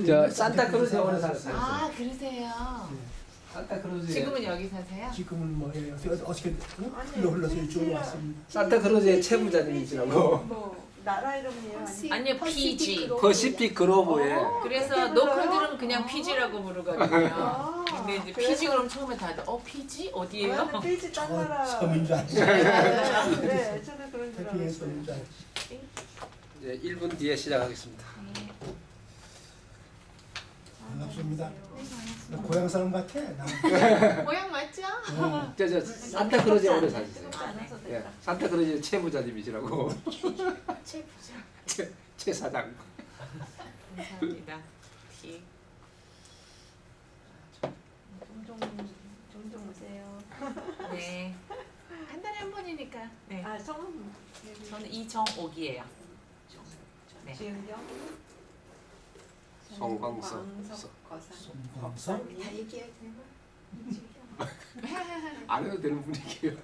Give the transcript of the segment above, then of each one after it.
저 산타크루즈에 오래 살았어요. 아 그러세요. 산타크루즈에 지금은 여기 사세요? 지금은 뭐예요? 어떻게 흘러서 이쪽으로 왔습니다. 산타크루즈의 최부자님이시라고. 뭐 나라 이름이에요? 아니요 PG. 퍼시픽 그로브에 그래서 노컬들은 그냥 PG라고 부르거든요. 근데 이제 그래서- PG 그럼 처음에 다들 PG 어디예요? 나는 필지 딴 나라. 섬인 줄 알았어요. 네, 저도 그런 줄 태평양 알았어요. 섬인 줄 알았어요. 이제 1분 뒤에 시작하겠습니다. 반갑습니다. 나 고향 사람 같아. 나. 모양 맞죠? 저 산타크루즈에 오래 사셨어요. 않아서 예, 됐다. 산타크루즈의 최부자님이시라고. 최부자. 최 사장. 감사합니다. T. 종종 오세요. 네. 한 달에 한 번이니까. 네. 아, 성은 저는 이정옥이에요. 네. 지은경. 송광석. 거사. 송광석. 다 얘기해도 되나? 안 해도 되는 분위기예요.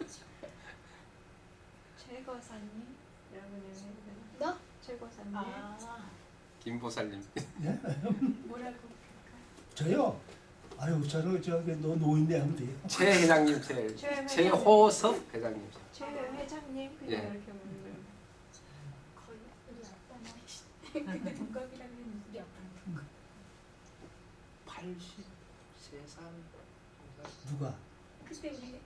최거사님. 여러분 해도 되나? 너? 최거사님. 김보살님. 뭐라고? 저요. 아유 저는 저기 너 노인네 하면 돼요. 최 회장님, 최호섭 회장님. 최 회장님 그냥 예. 이렇게 부르는 거예요. 거의 우리 아빠 나이 동갑이라면 우리 아빠 83살. 누가? 그때 우리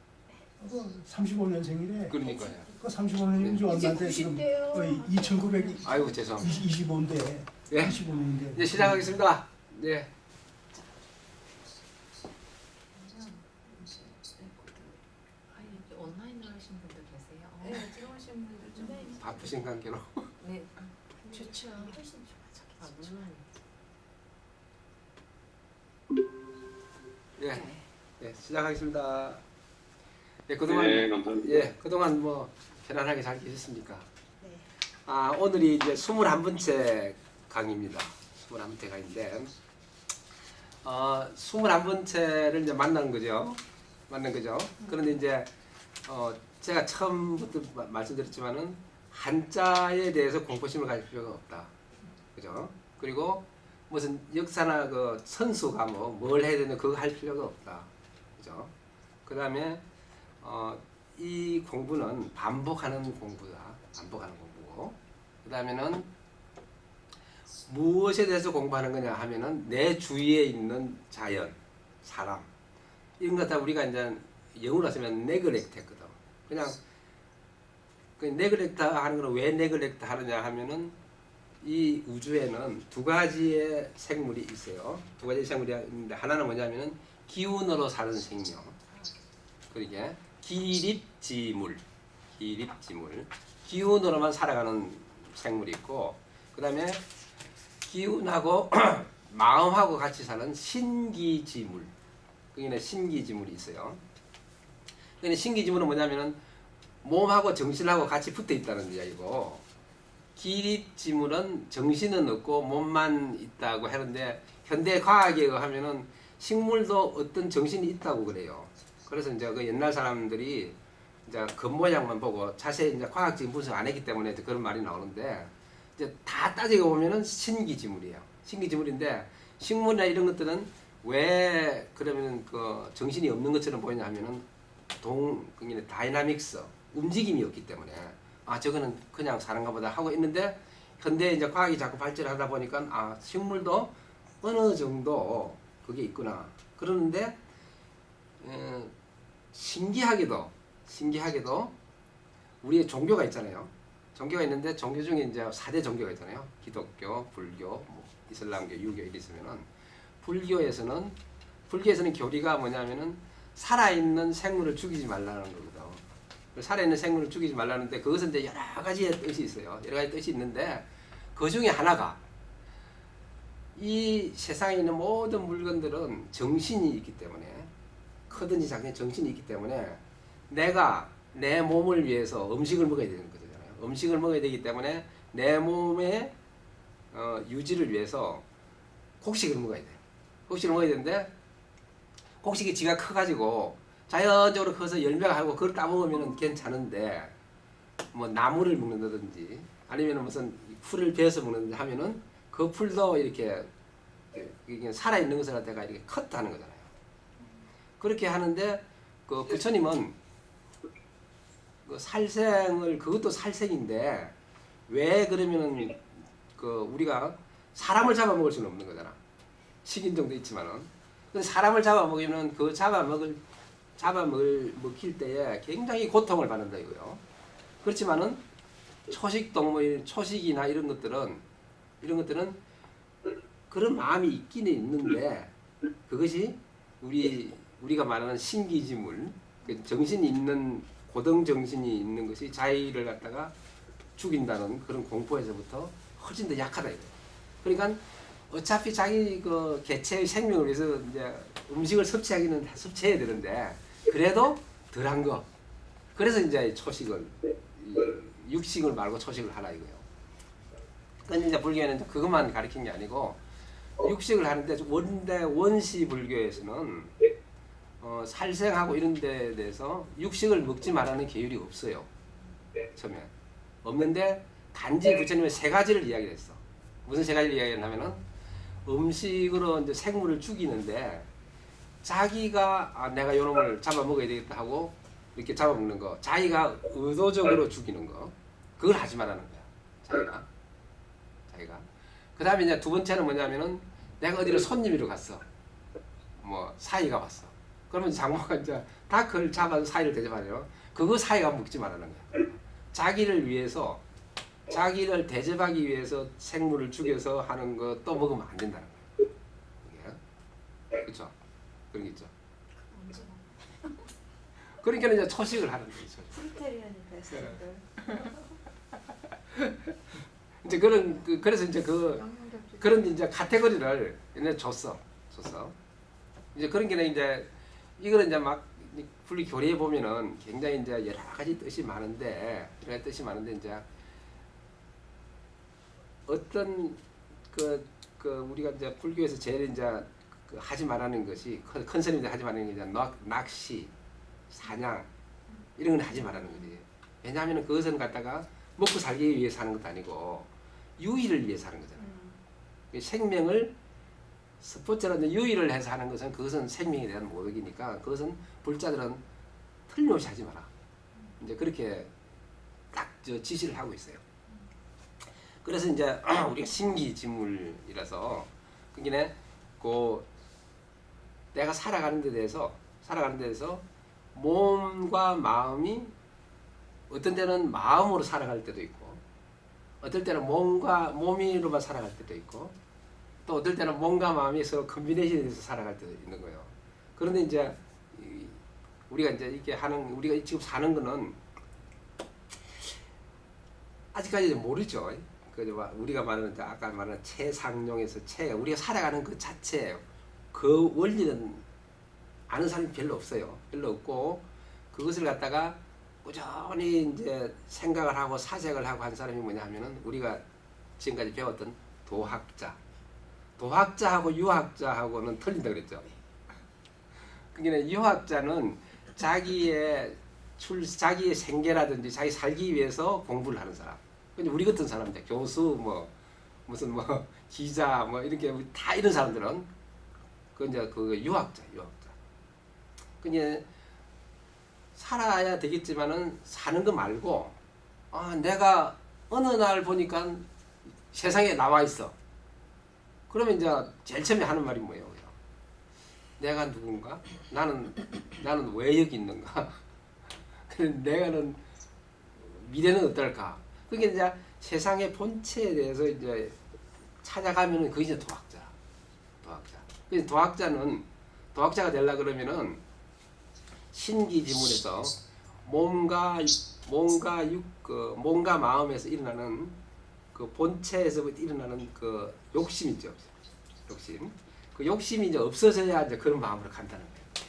35년생이래. 그러니까요. 그 35년이면 좀 이제 얼마인데 지금 90대요. 거의 2900, 아이고 죄송합니다. 25인데. 예. 25년인데. 이제 시작하겠습니다. 네. 아, 여기 온라인으로 하신 분들 계세요? 네, 들어오신 분들 좀. 바쁘신 관계로. 네. 좋죠. 훨씬 좋아. 아, 물론. 예. 네, 시작하겠습니다. 예, 그동안 감사합니다. 예, 그동안 뭐 편안하게 잘 계셨습니까? 네. 아, 오늘이 이제 21번째 강의입니다. 21번째 강의인데 21번째를 이제 만난 거죠. 그런데 이제 제가 처음부터 말씀드렸지만은 한자에 대해서 공포심을 가질 필요가 없다. 그죠? 그리고 무슨 역사나 그 선수가 뭘 해야 되는 그거 할 필요가 없다. 그죠? 그 다음에 이 공부는 반복하는 공부다. 반복하는 공부고. 그 다음에는 무엇에 대해서 공부하는 거냐 하면은 내 주위에 있는 자연, 사람 이런 것 다 우리가 이제 영어로 쓰면 네글렉트 했거든. 그냥 그 네글렉트 하는 거는 왜 네글렉트 하느냐 하면은 이 우주에는 두 가지의 생물이 있어요. 두 가지의 생물이 있는데 하나는 뭐냐면은 기운으로 사는 생명. 그러게 기립지물. 기운으로만 살아가는 생물이 있고 그다음에 기운하고 마음하고 같이 사는 신기지물. 그게 신기지물이 있어요. 근데 신기지물은 뭐냐면은 몸하고 정신하고 같이 붙어 있다는 이야기고 기립지물은 정신은 없고 몸만 있다고 하는데 현대 과학에 의하면은 식물도 어떤 정신이 있다고 그래요. 그래서 이제 그 옛날 사람들이 이제 겉모양만 보고 자세히 이제 과학적인 분석 안 했기 때문에 그런 말이 나오는데 이제 다 따지고 보면은 신기지물이에요. 신기지물인데 식물이나 이런 것들은 왜 그러면은 그 정신이 없는 것처럼 보이냐 하면은 그게 다이나믹스 움직임이 없기 때문에 아 저거는 그냥 사는가 보다 하고 있는데 현대 이제 과학이 자꾸 발전하다 보니까 아 식물도 어느 정도 그게 있구나 그러는데 신기하게도 우리의 종교가 있잖아요. 종교가 있는데 종교 중에 이제 4대 종교가 있잖아요. 기독교, 불교, 뭐 이슬람교, 유교 이리 있으면은 불교에서는 교리가 뭐냐면은 살아있는 생물을 죽이지 말라는 거거든. 살아있는 생물을 죽이지 말라는데 그것은 이제 여러 가지의 뜻이 있어요. 여러 가지 뜻이 있는데 그 중에 하나가 이 세상에 있는 모든 물건들은 정신이 있기 때문에 크든지 작든지 정신이 있기 때문에 내가 내 몸을 위해서 음식을 먹어야 되는 거잖아요. 음식을 먹어야 되기 때문에 내 몸의 유지를 위해서 곡식을 먹어야 돼요. 곡식을 먹어야 되는데 곡식이 지가 커가지고 자연적으로 커서 열매가 하고 그걸 따먹으면 괜찮은데 뭐 나무를 먹는다든지 아니면 무슨 풀을 베어서 먹는다든지 하면은 그 풀도 이렇게 이게 살아 있는 것을 갖다가 이렇게 컷하는 거잖아요. 그렇게 하는데 그 부처님은 그 살생을 그것도 살생인데 왜 그러면은 그 우리가 사람을 잡아먹을 수는 없는 거잖아. 식인종도 있지만은. 근데 사람을 잡아먹으면 그 잡아먹힐 때에 굉장히 고통을 받는다 이거요. 그렇지만은 초식 동물, 초식이나 이런 것들은 그런 마음이 있기는 있는데 그것이 우리가 말하는 신기지물, 그 정신이 있는 고등 정신이 있는 것이 자의를 갖다가 죽인다는 그런 공포에서부터 훨씬 더 약하다 이거예요. 그러니까 어차피 자기 그 개체의 생명을 위해서 이제 음식을 섭취하기는 다 섭취해야 되는데 그래도 덜한 거. 그래서 이제 초식을 육식을 말고 초식을 하라 이거예요. 그러니까 이제 불교에는 이제 그것만 가르친 게 아니고 육식을 하는데 원시 불교에서는 살생하고 이런 데에 대해서 육식을 먹지 말라는 계율이 없어요. 처음에 없는데 단지 부처님은 세 가지를 이야기했어. 무슨 세 가지를 이야기했냐면은 음식으로 이제 생물을 죽이는데 자기가 내가 요놈을 잡아먹어야 되겠다 하고 이렇게 잡아먹는 거, 자기가 의도적으로 죽이는 거, 그걸 하지 말라는 거야. 자기가. 그 다음에 이제 두 번째는 뭐냐면은 내가 어디로 손님으로 갔어. 뭐 사이가 왔어. 그러면 장모가 이제 다 그걸 잡아서 사이를 대접하죠. 그거 사이가 먹지 말라는 거야. 자기를 위해서, 자기를 대접하기 위해서 생물을 죽여서 하는 거 또 먹으면 안 된다는 거야. 그렇죠? 그런 게 있죠. 그러니까 이제 초식을 하는 거죠. 프루테리안이 됐어요. 이제 그래서 이제 그런 이제 카테고리를 이제 줬어. 이제 그런 게 이제 이거는 이제 막 분리 교리에 보면은 굉장히 이제 여러 가지 뜻이 많은데 이제 어떤 우리가 이제 불교에서 제일 이제 하지 말라는 것이 큰 스님들 하지 말라는 게 이제 낚시, 사냥 이런 건 하지 말라는 거지. 왜냐하면 그것은 갖다가 먹고 살기 위해서 하는 것도 아니고 유의를 위해서 하는 거잖아요. 생명을 스포츠라는 유의를 해서 하는 것은 그것은 생명에 대한 모독이니까 그것은 불자들은 틀림없이 하지 마라. 이제 그렇게 딱 지시를 하고 있어요. 그래서 이제 우리가 신기지물이라서 그게 내가 살아가는 데 대해서 몸과 마음이 어떤 때는 마음으로 살아갈 때도 있고 어떨 때는 몸으로만 살아갈 때도 있고 또 어떨 때는 몸과 마음에서 컨비네이션이 돼서 살아갈 때도 있는 거예요. 그런데 이제 우리가 이제 이렇게 우리가 지금 사는 거는 아직까지 모르죠. 우리가 말하는 아까 말하는 체상용에서 우리가 살아가는 그 자체 그 원리는 아는 사람이 별로 없어요. 별로 없고 그것을 갖다가 꾸준히 이제 생각을 하고 사색을 하고 한 사람이 뭐냐 하면은 우리가 지금까지 배웠던 도학자하고 유학자하고는 틀린다 그랬죠. 그러니까 유학자는 자기의 생계라든지 자기 살기 위해서 공부를 하는 사람. 근데 우리 같은 사람들, 교수, 무슨 기자, 이렇게 다 이런 사람들은 그 유학자. 그냥 살아야 되겠지만은 사는 거 말고 내가 어느 날 보니까 세상에 나와 있어. 그러면 이제 제일 처음에 하는 말이 뭐예요? 내가 누군가? 나는 왜 여기 있는가? 내가는 미래는 어떨까? 그게 이제 세상의 본체에 대해서 이제 찾아가면은 그게 이제 도학자. 그래서 도학자가 되려 그러면은 신기지물에서 몸과 마음에서 일어나는 그 본체에서 일어나는 그 욕심 있죠. 욕심. 그 욕심이 이제 없어져야 이제 그런 마음으로 간다는 거예요.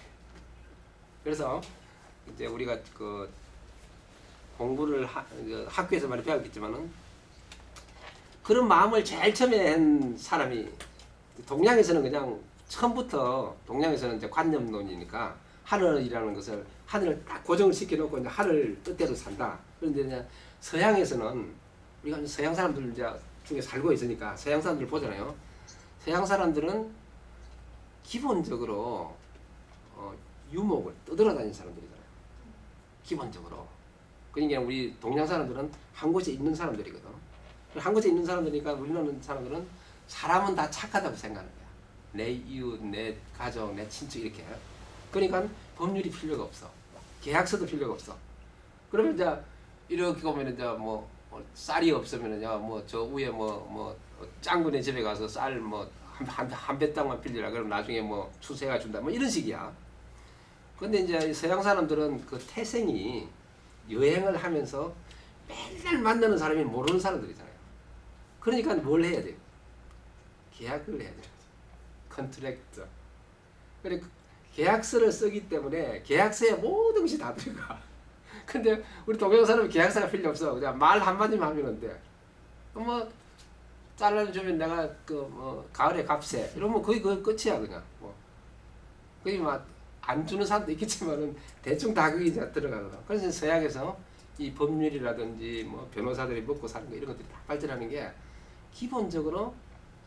그래서 이제 우리가 공부를 학교에서 많이 배웠겠지만은 그런 마음을 제일 처음에 한 사람이 동양에서는 그냥 처음부터 동양에서는 이제 관념론이니까 하늘이라는 것을 하늘을 딱 고정을 시켜놓고 이제 하늘 뜻대로 산다. 그런데 이제 서양에서는 우리가 서양 사람들 이제 중에 살고 있으니까 서양 사람들 보잖아요. 서양 사람들은 기본적으로 유목을 떠돌아다니는 사람들이잖아요. 기본적으로. 그러니까 우리 동양 사람들은 한 곳에 있는 사람들이거든. 한 곳에 있는 사람들이니까 우리나라 사람들은 사람은 다 착하다고 생각하는 거야. 내 이웃, 내 가족, 내 친척 이렇게. 그러니까 법률이 필요가 없어. 계약서도 필요가 없어. 그러면 이제 이렇게 보면 이제 뭐 쌀이 없으면은요, 뭐 저 위에 뭐 짱구네 집에 가서 쌀 뭐 한 배 땅만 빌리라. 그럼 나중에 뭐 추세가 준다. 뭐 이런 식이야. 근데 이제 서양 사람들은 그 태생이 여행을 하면서 맨날 만나는 사람이 모르는 사람들이잖아요. 그러니까 뭘 해야 돼요? 계약을 해야 돼요. 컨트랙트. 그래 계약서를 쓰기 때문에 계약서에 모든 것이 다 들어가. 근데 우리 동양 사람은 계약서가 필요 없어. 그냥 말 한마디만 하면 돼. 뭐 잘라주면 내가 그 가을에 값세 이러면 거의 그 끝이야 그냥. 뭐 거의 막 안 주는 사람도 있겠지만은 대충 다 그게 이제 들어가거든. 그래서 서양에서 이 법률이라든지 뭐 변호사들이 먹고 사는 거 이런 것들이 다 발전하는 게 기본적으로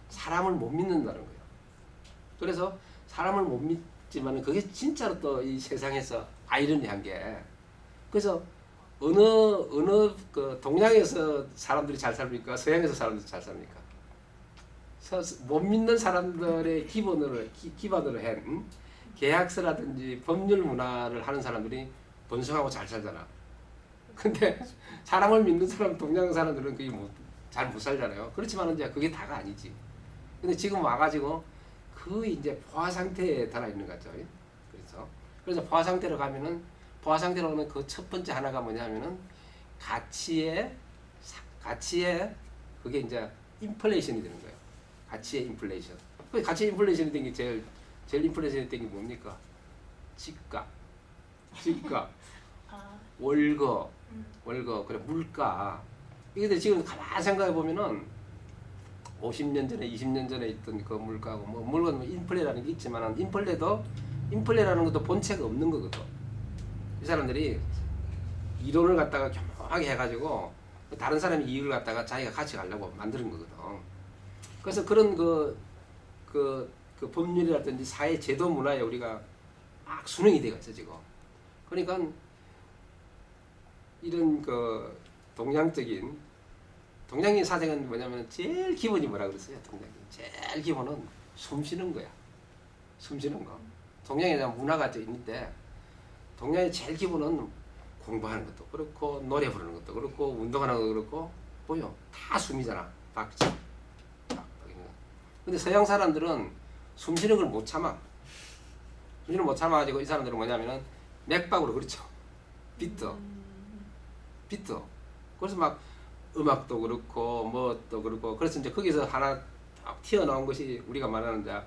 사람을 못 믿는다는 거예요. 그래서 사람을 못 믿지만은 그게 진짜로 또 이 세상에서 아이러니한 게 그래서 어느 그 동양에서 사람들이 잘 삽니까? 서양에서 사람들이 잘 삽니까? 못 믿는 사람들의 기본으로 한 계약서라든지 법률 문화를 하는 사람들이 번성하고 잘 살잖아. 근데 사람을 믿는 사람 동양 사람들은 그게 잘 못 살잖아요. 그렇지만 이제 그게 다가 아니지. 근데 지금 와가지고 그 이제 포화 상태에 달아 있는 거죠. 그래서 포화 상태로 가면은 포화 상태로 가면 그 첫 번째 하나가 뭐냐면은 가치의 그게 이제 인플레이션이 되는 거예요. 가치의 인플레이션. 그 가치의 인플레이션이 된 게 제일 인플레이션이 된 게 뭡니까? 집값, 아, 월급, 그래 물가. 이게 지금 가만 생각해 보면은 50년 전에, 20년 전에 있던 그 물가고 뭐 물론 인플레라는 게 있지만 인플레라는 것도 본체가 없는 거거든. 이 사람들이 이론을 갖다가 교묘하게 해가지고 다른 사람이 이익을 갖다가 자기가 같이 가려고 만드는 거거든. 그래서 그런 그 법률이라든지 사회 제도 문화에 우리가 막 순응이 되어 있어 지금. 그러니까 이런 그 동양인 사상은 뭐냐면 제일 기본이 뭐라 그랬어요? 동양인 제일 기본은 숨 쉬는 거야. 숨 쉬는 거. 동양에 대한 문화가 있는데 동양의 제일 기본은 공부하는 것도 그렇고 노래 부르는 것도 그렇고 운동하는 것도 그렇고 보여 다 숨이잖아. 박자. 근데 서양 사람들은 숨 쉬는 걸 못 참아. 숨 쉬는 걸 못 참아가지고 이 사람들은 뭐냐면은 맥박으로 그렇죠. 비트. 그래서 막 음악도 그렇고 뭐도 그렇고 그래서 이제 거기서 하나 딱 튀어나온 것이 우리가 말하는 이제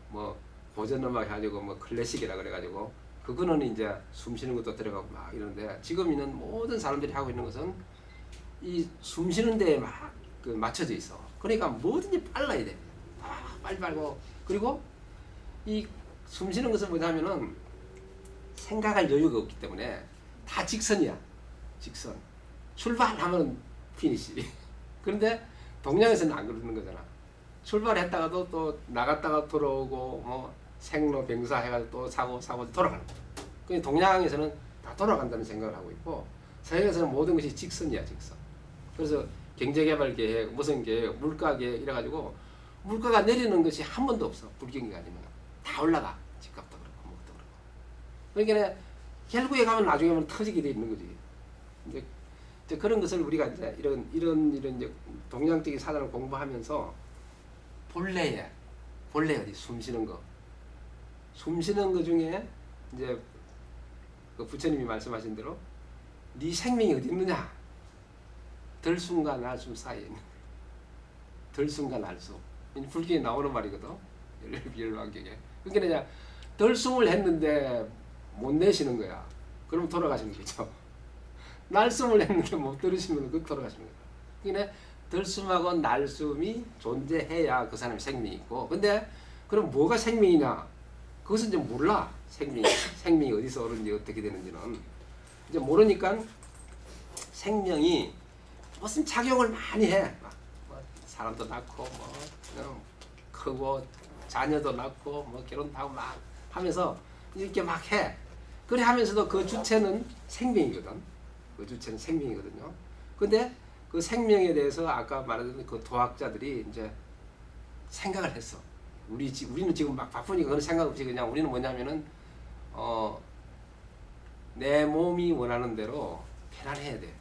뭐 고전 음악 해가지고 뭐 클래식이라 그래가지고 그거는 이제 숨 쉬는 것도 들어가고 막 이러는데 지금 있는 모든 사람들이 하고 있는 것은 이 숨 쉬는 데에 막 그 맞춰져 있어. 그러니까 뭐든지 빨라야 돼. 빨리 빨고 그리고 이 숨 쉬는 것은 뭐냐면은 생각할 여유가 없기 때문에 다 직선이야. 직선. 출발하면 피니시. 그런데 동양에서는 안 그러는 거잖아. 출발했다가도 또 나갔다가 돌아오고 뭐 생로 병사 해가지고 또 사고 돌아가는 거야. 그러니까 동양에서는 다 돌아간다는 생각을 하고 있고 서양에서는 모든 것이 직선이야 직선. 그래서 경제개발계획, 무슨 계획, 물가계획 이래가지고 물가가 내리는 것이 한 번도 없어. 불경기가 아니면 다 올라가. 집값도 그렇고 뭐도 그렇고. 그러니까 결국에 가면 나중에 하면 터지게 돼 있는 거지. 이제 그런 것을 우리가 이제 이런 이제 동양적인 사상을 공부하면서 본래에 어디 숨 쉬는 거 중에 이제 그 부처님이 말씀하신 대로 네 생명이 어디 있느냐? 들숨과 날숨 사이에 있는 들숨과 날숨. 불교에 나오는 말이거든. 열반경에. 그러니까 이제 들숨을 했는데 못 내쉬는 거야. 그럼 돌아가시는 거죠. 날숨을 했는데 못 들으시면 그 돌아가시는 거야. 그러니까 들숨하고 날숨이 존재해야 그 사람이 생명이 있고. 근데 그럼 뭐가 생명이냐? 그것은 이제 몰라. 생명이 어디서 오는지 어떻게 되는지는 이제 모르니까 생명이 무슨 작용을 많이 해. 막 사람도 낳고 뭐 크고 자녀도 낳고 뭐 결혼도 하고 막 하면서 이렇게 막 해. 그래 하면서도 그 주체는 생명이거든. 그 주체는 생명이거든요. 근데 그 생명에 대해서 아까 말했던 그 도학자들이 이제 생각을 했어. 우리는 지금 막 바쁘니까 그런 생각 없이 그냥 우리는 뭐냐면은 내 몸이 원하는 대로 편안해야 돼.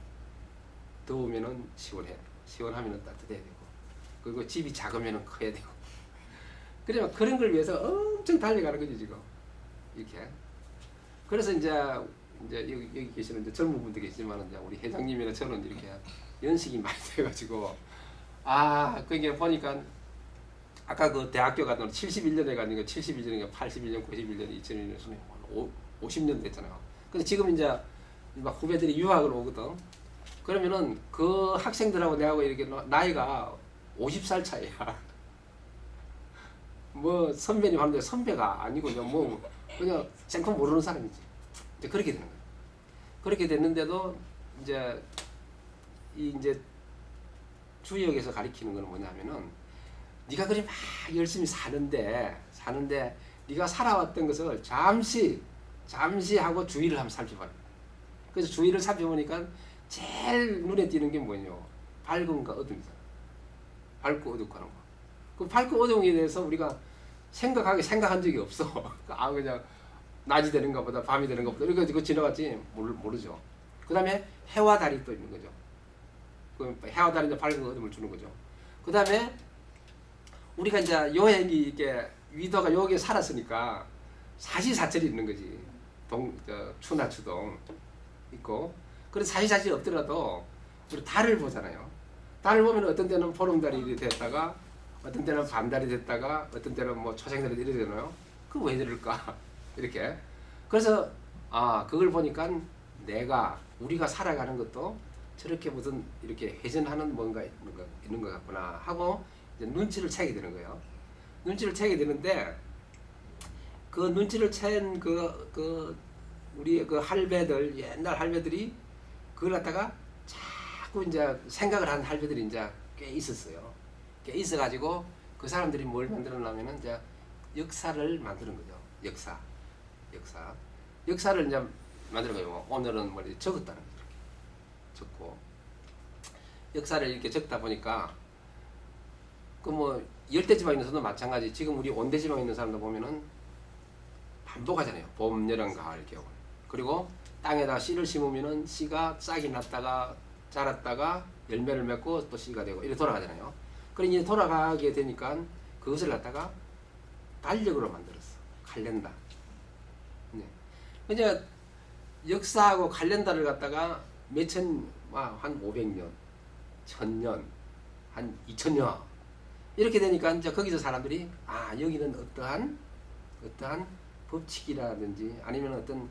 더우면은 시원해. 시원하면은 따뜻해야 되고. 그리고 집이 작으면은 커야 되고. 그러면 그런 걸 위해서 엄청 달려가는 거지 지금. 이렇게. 그래서 이제 여기 계시는 이제 젊은 분들 계시지만 이제 우리 회장님이나 저는 이렇게 연식이 많이 돼가지고 그게 보니까 아까 그 대학교 갔던 71년에 가는 거 71년인가 81년 91년 2001년 50년 됐잖아요. 근데 지금 이제 막 후배들이 유학을 오거든. 그러면은 그 학생들하고 내하고 이렇게 나이가 50살 차이야. 뭐 선배님 하는데 선배가 아니고 그냥 생판 모르는 사람이지. 이제 그렇게 되는 거야. 그렇게 됐는데도 이제 이제 주역에서 가리키는 거는 뭐냐면은 네가 그리 막 열심히 사는데 네가 살아왔던 것을 잠시 하고 주위를 한번 살펴봐라. 그래서 주위를 살펴보니까 제일 눈에 띄는 게 뭐냐? 밝음과 어둠이잖아. 밝고 어둡고 하는 거. 그 밝고 어둠에 대해서 우리가 생각한 적이 없어. 그냥 낮이 되는가 보다 밤이 되는가 보다 이렇게 그거 지나갔지 모르죠. 그 다음에 해와 달이 또 있는 거죠. 그 해와 달이 이제 밝은 어둠을 주는 거죠. 그 다음에 우리가 이제 여행이 이게 위도가 여기에 살았으니까 사시사철이 있는 거지. 추나 추동 있고. 그래서 사시사철이 없더라도 우리 달을 보잖아요. 달을 보면 어떤 때는 보름달이 됐다가 어떤 때는 밤달이 됐다가 어떤 때는 뭐 초생달이 이렇게 되나요? 그 왜 이럴까? 이렇게. 그래서 그걸 보니까 우리가 살아가는 것도 저렇게 무슨 이렇게 회전하는 뭔가 있는 것 같구나 하고 이제 눈치를 채게 되는 거예요. 눈치를 채게 되는데 그 눈치를 챈 우리 그 할배들 옛날 할배들이 그걸 갖다가 자꾸 이제 생각을 하는 할배들이 이제 꽤 있었어요. 꽤 있어가지고 그 사람들이 뭘 만들어내냐면은 이제 역사를 만드는 거죠. 역사를 이제 만드는 거예요. 오늘은 뭐 적었다는 거죠. 이렇게 적고 역사를 이렇게 적다 보니까 그 뭐 열대지방에 있는 사람도 마찬가지. 지금 우리 온대지방에 있는 사람들 보면은 반복하잖아요. 봄, 여름, 가을, 겨울. 그리고 땅에다 씨를 심으면은 씨가 싹이 났다가 자랐다가 열매를 맺고 또 씨가 되고 이렇게 돌아가잖아요. 그러니 이제 돌아가게 되니까 그것을 갖다가 달력으로 만들었어. 칼렌다. 네. 이제 역사하고 칼렌다를 갖다가 한 500년, 1000년, 한 2000년 이렇게 되니까 이제 거기서 사람들이 여기는 어떠한 법칙이라든지 아니면 어떤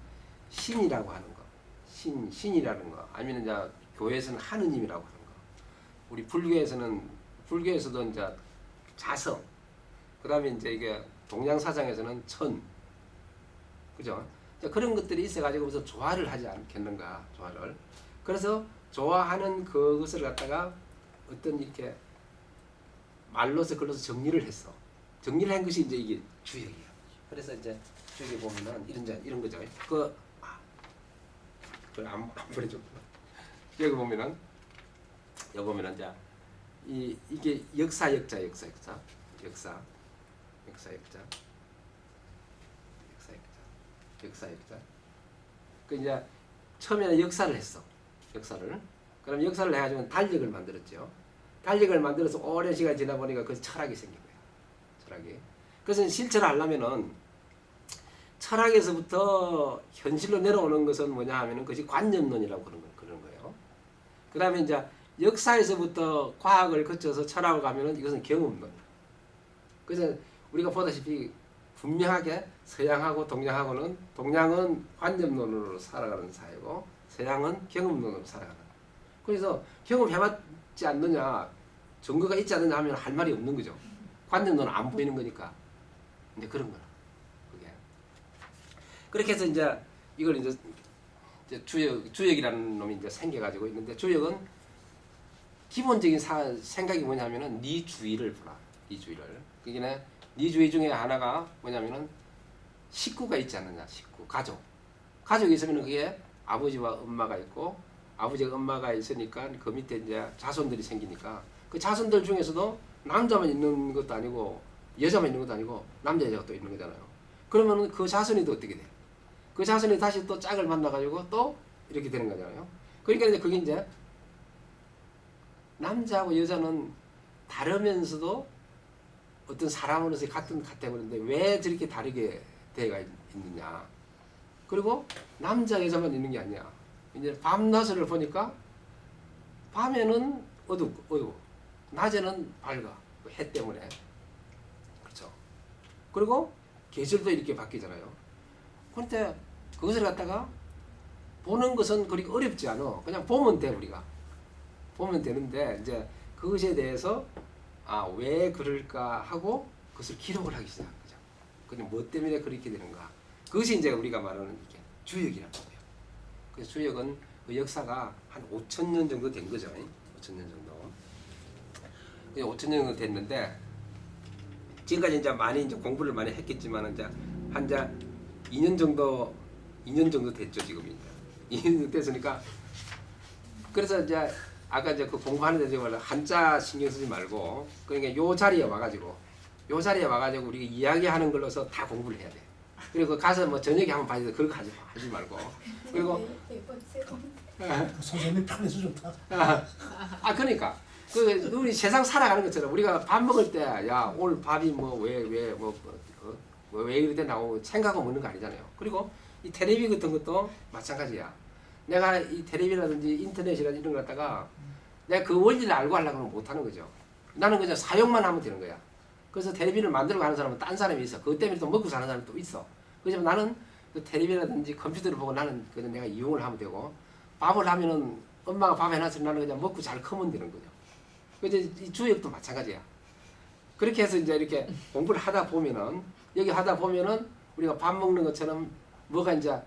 신이라고 하는 거, 신이라는 거, 아니면 이제 교회에서는 하느님이라고 하는 거, 우리 불교에서도 이제 자성, 그다음에 이제 이게 동양사상에서는 천, 그죠? 그런 것들이 있어가지고 무슨 조화를 하지 않겠는가, 조화를. 그래서 좋아하는 그것을 갖다가 어떤 이렇게 말로서 글로서 정리를 했어. 정리를 한 것이 이제 이게 주역이야. 그래서 이제 주역에 보면은 이런 거죠. 그걸 안 보내줬구나. 여기 보면은 이제 이게 역사. 그 이제 처음에는 역사를 했어. 그럼 역사를 해가지고 달력을 만들었죠. 달력을 만들어서 오랜 시간이 지나 보니까 그 철학이 생긴 거야. 철학이. 그래서 실천을 하려면은 철학에서부터 현실로 내려오는 것은 뭐냐 하면은 그것이 관념론이라고 그러는 거예요. 그 다음에 이제 역사에서부터 과학을 거쳐서 철학을 가면은 이것은 경험론. 그래서 우리가 보다시피 분명하게 서양하고 동양은 관념론으로 살아가는 사회고 서양은 경험론으로 살아가는. 그래서 경험해봤지 않느냐, 증거가 있지 않느냐 하면 할 말이 없는 거죠. 관념론은 안 보이는 거니까. 이제 그런 거라. 그게. 그렇게 해서 이제 이걸 이제 주역이라는 놈이 이제 생겨가지고 있는데 주역은 기본적인 생각이 뭐냐면은 네 주위를 보라. 네 주위를. 그게 니주의 중에 하나가 뭐냐면은 식구가 있지 않느냐. 식구, 가족이 있으면 그게 아버지와 엄마가 있고 아버지와 엄마가 있으니까 그 밑에 이제 자손들이 생기니까 그 자손들 중에서도 남자만 있는 것도 아니고 여자만 있는 것도 아니고 남자 여자가 또 있는 거잖아요. 그러면은 그 자손이 또 어떻게 돼? 그 자손이 다시 또 짝을 만나가지고 또 이렇게 되는 거잖아요. 그러니까 이제 그게 이제 남자하고 여자는 다르면서도 어떤 사람으로서 같은 카테고리인데 왜 저렇게 다르게 되어 있느냐. 그리고 남자 여자만 있는 게 아니야. 이제 밤낮을 보니까 밤에는 어두워, 낮에는 밝아, 해 때문에. 그렇죠. 그리고 계절도 이렇게 바뀌잖아요. 그런데 그것을 갖다가 보는 것은 그렇게 어렵지 않아. 그냥 보면 돼. 우리가 보면 되는데 이제 그것에 대해서 왜 그럴까 하고 그것을 기록을 하기 시작한 거죠. 그냥 뭐 때문에 그렇게 되는가. 그것이 이제 우리가 말하는 이게 주역이라는 거예요. 그 주역은 그 역사가 한 5,000년 정도 된 거죠. 5,000년 정도. 5,000년 정도 됐는데 지금까지 이제 많이 이제 공부를 많이 했겠지만 이제 한 2년 정도 됐죠. 지금 이제 2년 정도 됐으니까 그래서 이제 아까 이제 그 공부하는 데 한자 신경 쓰지 말고 그러니까 요 자리에 와가지고 우리가 이야기하는 걸로서 다 공부를 해야 돼. 그리고 가서 뭐 저녁에 한번 봐야 돼. 그걸 하지 말고. 그리고 매번 새로운 선생님 편해서 좋다. 그러니까 그 우리 세상 살아가는 것처럼 우리가 밥 먹을 때 야 오늘 밥이 뭐 왜 이렇게 나오고 생각하고 먹는 거 아니잖아요. 그리고 이 텔레비 같은 것도 마찬가지야. 내가 이 텔레비라든지 인터넷이라든지 이런 걸 갖다가 내가 그 원리를 알고 하려고 하면 못 하는 거죠. 나는 그냥 사용만 하면 되는 거야. 그래서 텔레비를 만들어 가는 사람은 딴 사람이 있어. 그것 때문에 또 먹고 사는 사람이 또 있어. 그래서 나는 그 텔레비라든지 컴퓨터를 보고 나는 그냥 내가 이용을 하면 되고 밥을 하면은 엄마가 밥 해놨으면 나는 그냥 먹고 잘 크면 되는 거죠. 그래서 이 주역도 마찬가지야. 그렇게 해서 이제 이렇게 공부를 하다 보면은 우리가 밥 먹는 것처럼 뭐가 이제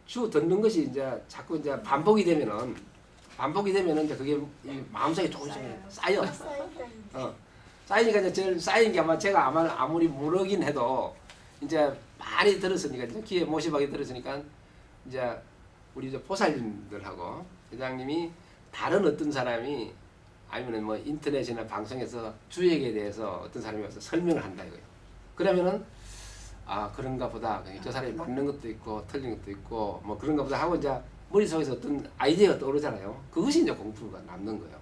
듣는 것이 이제 자꾸 이제 반복이 되면은 이제 그게 이 마음속에 조금씩 쌓여. 쌓이니까 이제 제일 쌓인 게 제가 아무리 모르긴 해도 이제 많이 들었으니까 이제 귀에 못이 들었으니까 이제 우리 이제 보살님들하고 회장님이 다른 어떤 사람이 아니면 뭐 인터넷이나 방송에서 주역에 대해서 어떤 사람이 와서 설명을 한다 이거예요. 그러면은 그런가 보다. 저 사람이 맞는 것도 있고 틀린 것도 있고 뭐 그런가 보다 하고 이제 머릿속에서 어떤 아이디어가 떠오르잖아요. 그것이 이제 공부가 남는 거예요.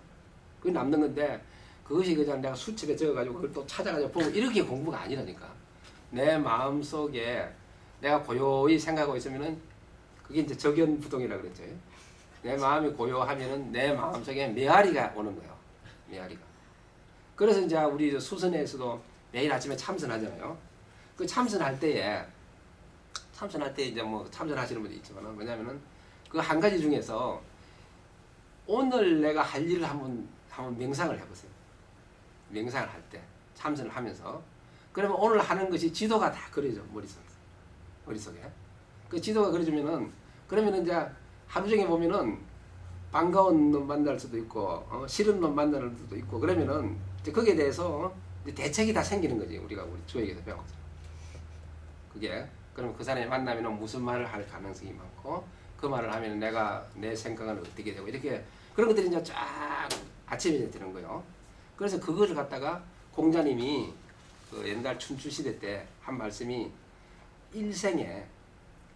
그게 남는 건데 그것이 그냥 내가 수첩에 적어가지고 그걸 또 찾아가지고 보고 이렇게 공부가 아니라니까. 내 마음속에 내가 고요히 생각하고 있으면은 그게 이제 적연부동이라고 그랬죠. 내 마음이 고요하면은 내 마음속에 메아리가 오는 거예요. 메아리가. 그래서 이제 우리 수선에서도 매일 아침에 참선하잖아요. 그 참선할 때에 이제 뭐 참선하시는 분도 있지만 뭐냐면은 그 한 가지 중에서 오늘 내가 할 일을 한번 명상을 해보세요. 명상을 할 때 참선을 하면서 그러면 오늘 하는 것이 지도가 다 그려져 머릿속에. 그 지도가 그려지면은 그러면은 이제 하루 종일 보면은 반가운 놈 만날 수도 있고 싫은 놈 만날 수도 있고 그러면은 이제 거기에 대해서 이제 대책이 다 생기는 거지. 우리 주역에서 배웠죠. 그게 그럼 그 사람이 만나면은 무슨 말을 할 가능성이 많고 그 말을 하면 내가 내 생각은 어떻게 되고 이렇게 그런 것들이 이제 쫙 아침에 이제 되는 거예요. 그래서 그거를 갖다가 공자님이 그 옛날 춘추 시대 때 한 말씀이 일생에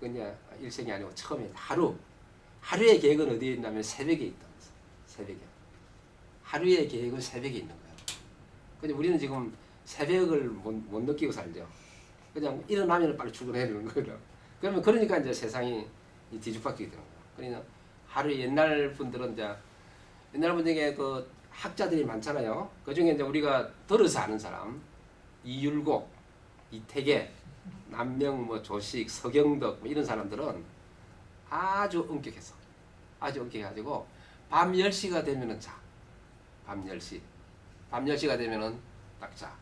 그냥 일생이 아니고 처음에 하루의 계획은 어디에 있냐면 새벽에 있다면서. 새벽에. 하루의 계획은 새벽에 있는 거예요. 근데 우리는 지금 새벽을 못 느끼고 살죠. 그냥 일어나면 빨리 출근해야 되는 거예요. 그러니까 이제 세상이 뒤죽박죽이 되는 거예요. 그러니까 하루 옛날 분들은 이제 옛날 분들에게 그 학자들이 많잖아요. 그 중에 이제 우리가 들어서 아는 사람 이율곡, 이태계, 남명, 뭐 조식, 서경덕 뭐 이런 사람들은 아주 엄격해서 아주 엄격해가지고 밤 10시가 되면은 자. 밤 10시. 밤 10시가 되면은 딱 자.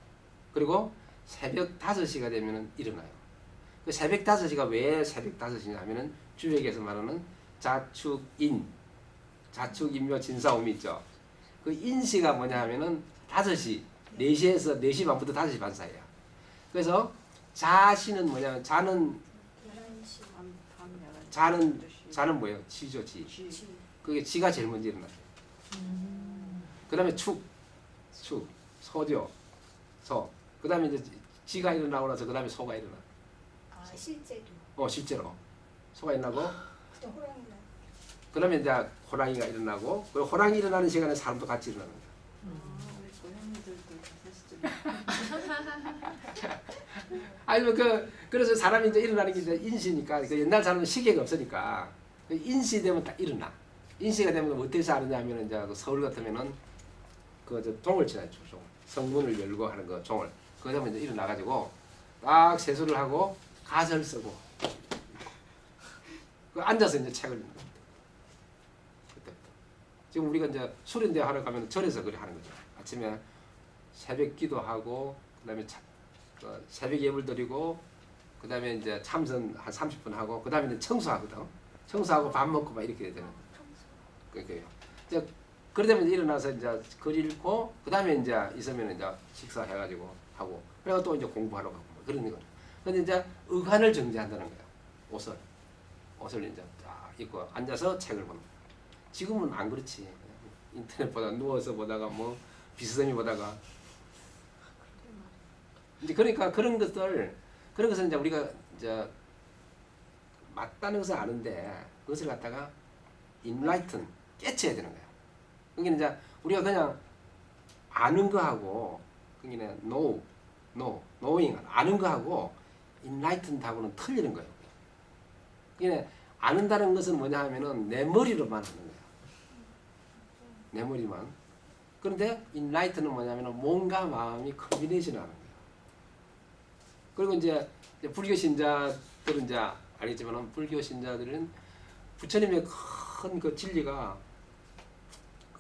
그리고 새벽 5시가 되면은 일어나요. 그 새벽 5시가 왜 새벽 5시냐면은 주역에서 말하는 자축인, 자축인묘 진사오미 있죠. 그 인시가 뭐냐 하면은 5시, 4시에서 4시 반부터 5시 반 사이야. 그래서 자시는 뭐냐면 자는 11시 자는 뭐예요? 지죠, 지. 지. 그게 지가 제일 먼저 일어나요. 그다음에 소죠, 소. 그다음에 이제 지가 일어나고 나서 그다음에 소가 일어나. 아 실제로. 실제로 소가 일어나고 그때 호랑이가 그다음에 이제 호랑이가 일어나고 그 호랑이 일어나는 시간에 사람도 같이 일어나는 거야. 우리 고양이들도 5시쯤. 아니 그래서 사람이 이제 일어나는 게 이제 인시니까 그 옛날 사람은 시계가 없으니까 그 인시 되면 딱 일어나. 인시가 되면 어떻게 하느냐면은 이제 그 서울 같으면은 그저 종을 치나요, 종. 성문을 열고 하는 거 종을. 그거 되면 이제 일어나 가지고 딱 세수를 하고 가설 쓰고 그 앉아서 이제 책을 읽는 거야. 그때부터. 지금 우리가 이제 수련대 하러 가면 절에서 그래 하는 거죠. 아침에 새벽 기도하고 그다음에 새벽 예물 드리고 그다음에 이제 참선 한 30분 하고 그다음에 이제 청소하거든. 청소하고 밥 먹고 막 이렇게 되는 거예요. 그러니까요. 이제 그러다면 일어나서 이제 글 읽고 그다음에 이제 있으면 이제 식사해 가지고 하고 그리고 또 이제 공부하러 가고 뭐 그런 거. 근데 이제 의관을 정지한다는 거예요. 옷을 이제 딱 입고 앉아서 책을 보는 거예요. 지금은 안 그렇지. 인터넷 보다 누워서 보다가 뭐 비스듬히 보다가 이제 그러니까 그런 것은 이제 우리가 이제 맞다는 것을 아는데 그것을 갖다가 enlighten 깨쳐야 되는 거야. 그러니까 이제 우리가 그냥 아는 거하고 그러니까 knowing 아는 거하고 enlightened하고는 틀리는 거예요. 그러니까 아는다는 것은 뭐냐 하면은 내 머리로만 하는 거야. 내 머리만. 그런데 enlighten은 뭐냐면은 몸과 마음이 컨비네이션 하는 거야. 그리고 이제 불교 신자들은 이제 알겠지만은 불교 신자들은 부처님의 큰 그 진리가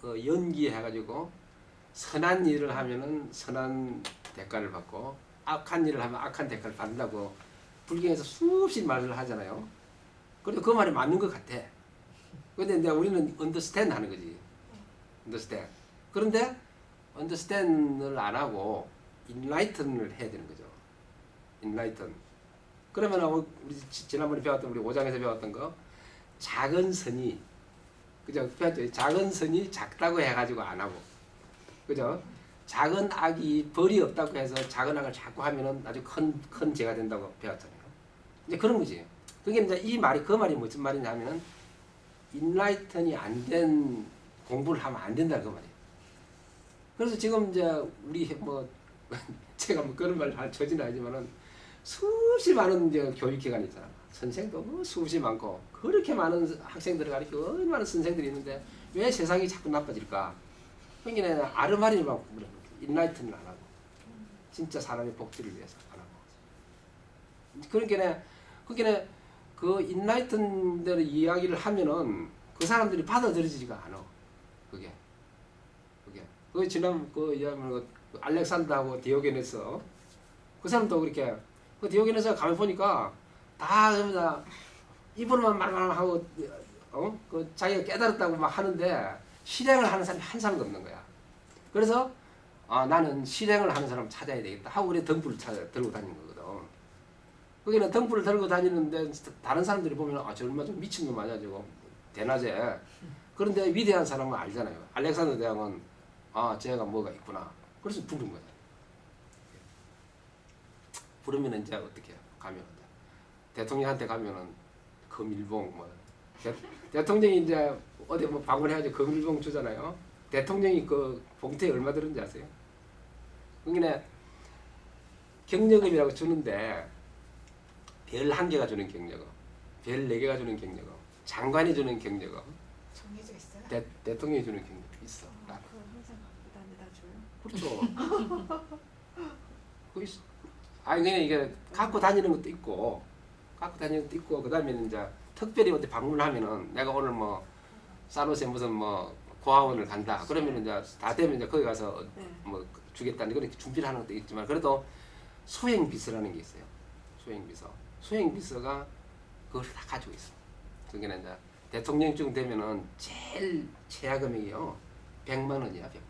그 연기해가지고 선한 일을 하면은 선한 대가를 받고 악한 일을 하면 악한 대가를 받는다고 불교에서 수없이 말을 하잖아요. 그런데 그 말이 맞는 것 같아. 그런데 이제 우리는 understand 하는 거지. understand. 그런데 understand을 안 하고 enlighten을 해야 되는 거죠. enlighten. 그러면 우리 지난번에 배웠던 우리 5장에서 배웠던 거 작은 선이 그죠? 배웠죠? 작은 선이 작다고 해가지고 안 하고 그죠? 작은 악이 벌이 없다고 해서 작은 악을 자꾸 하면은 아주 큰 죄가 된다고 배웠잖아요. 이제 그런 거지. 그게 이제 그 말이 무슨 말이냐면은 enlighten이 안 된 공부를 하면 안 된다 그 말이에요. 그래서 지금 이제 우리 뭐 제가 뭐 그런 말 할 처지는 아니지만은 수없이 많은 이제 교육기관이 있잖아. 선생도 뭐 수없이 많고 그렇게 많은 학생들을 가르치고 얼마나 선생들이 있는데 왜 세상이 자꾸 나빠질까? 그러니까 아르마리만 인라이트는 안 하고 진짜 사람의 복지를 위해서 안 하고 그러니까 그 인라이트들 이야기를 하면은 그 사람들이 받아들이지가 않아. 그게 그 지난 그 알렉산더하고 디오게네스 그 사람도 그렇게 그 디오게네스가 가면 보니까 다 입으로만 말만 하고 그 자기가 깨달았다고 막 하는데 실행을 하는 사람이 한 사람도 없는 거야. 그래서 나는 실행을 하는 사람 찾아야 되겠다 하고 그래 등불을 들고 다니는 거거든. 거기는 등불을 들고 다니는데 다른 사람들이 보면 저 얼마 좀 미친놈 아니야 저거 대낮에. 그런데 위대한 사람은 알잖아요. 알렉산더 대왕은 쟤가 뭐가 있구나. 그래서 부른 거야. 부르면 이제 어떻게 가면 대통령한테 가면은 금일봉 뭐 대통령이 이제 어디 뭐 방문해가지고 금일봉 주잖아요. 대통령이 그 봉투에 얼마 들은지 아세요? 그러니까 경력금이라고 주는데 별 1개가 주는 경력금, 별 4개가 주는 경력금, 장관이 주는 경력금, 정해져 있어요? 대통령이 주는 경력금 있어. 그걸 항상 갖고 다니다 줘요? 그렇죠. 그 있어. 그냥 이게 갖고 다니는 것도 있고, 그다음에는 이제 특별히 어디 방문하면은 내가 오늘 뭐 산호세 무슨 뭐 고아원을 간다. 그러면은 이제 다 되면 이제 거기 가서 뭐 주겠다는 그런 준비를 하는 것도 있지만 그래도 소행비서라는 게 있어요. 소행비서가 그걸 다 가지고 있어. 그게 이제 대통령쯤 되면은 제일 최하 금액이요 100만 원이야 100만.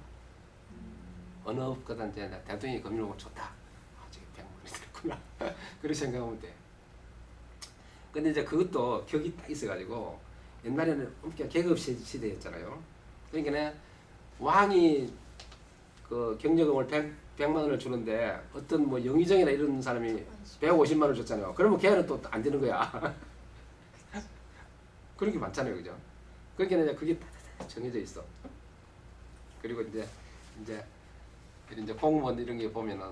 어느 업보다 이제 대통령이 금융 보고 좋다. 아, 저게 100만이 들었구나. 그렇게 생각하면 돼. 근데 이제 그것도 격이 딱 있어가지고 옛날에는 엄청 계급 시대였잖아요. 그러니까 왕이 그 경력금을 100만 원을 주는데 어떤 뭐 영의정이나 이런 사람이 150만 원을 줬잖아요. 그러면 걔는 또 안 되는 거야. 그런 게 많잖아요, 그죠? 그러니까 이제 그게 다 정해져 있어. 그리고 이제 공무원 이런 게 보면은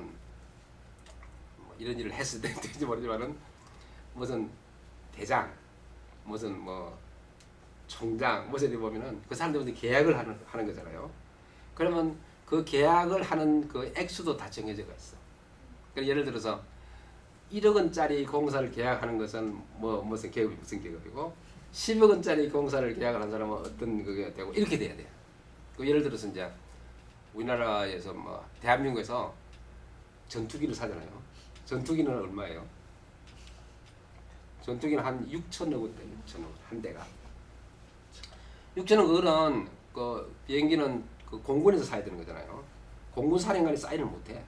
뭐 이런 일을 했을 때 되는지 모르지만은 무슨 대장, 무슨 뭐 총장, 무슨 일 보면은 그 사람들한테 계약을 하는 거잖아요. 그러면 그 계약을 하는 그 액수도 다 정해져 있어. 그러니까 예를 들어서 1억 원짜리 공사를 계약하는 것은 뭐 무슨 계급이 무슨 계급이고 10억 원짜리 공사를 계약하는 사람은 어떤 그게 되고 이렇게 돼야 돼. 그 예를 들어서 이제 우리나라에서 뭐 대한민국에서 전투기를 사잖아요. 전투기는 얼마예요? 전투기는 한 6천억 원대, 6천억 원 한 대가. 6천억 그거는 그 비행기는 그 공군에서 사야 되는 거잖아요. 공군 사령관이 사인을 못 해.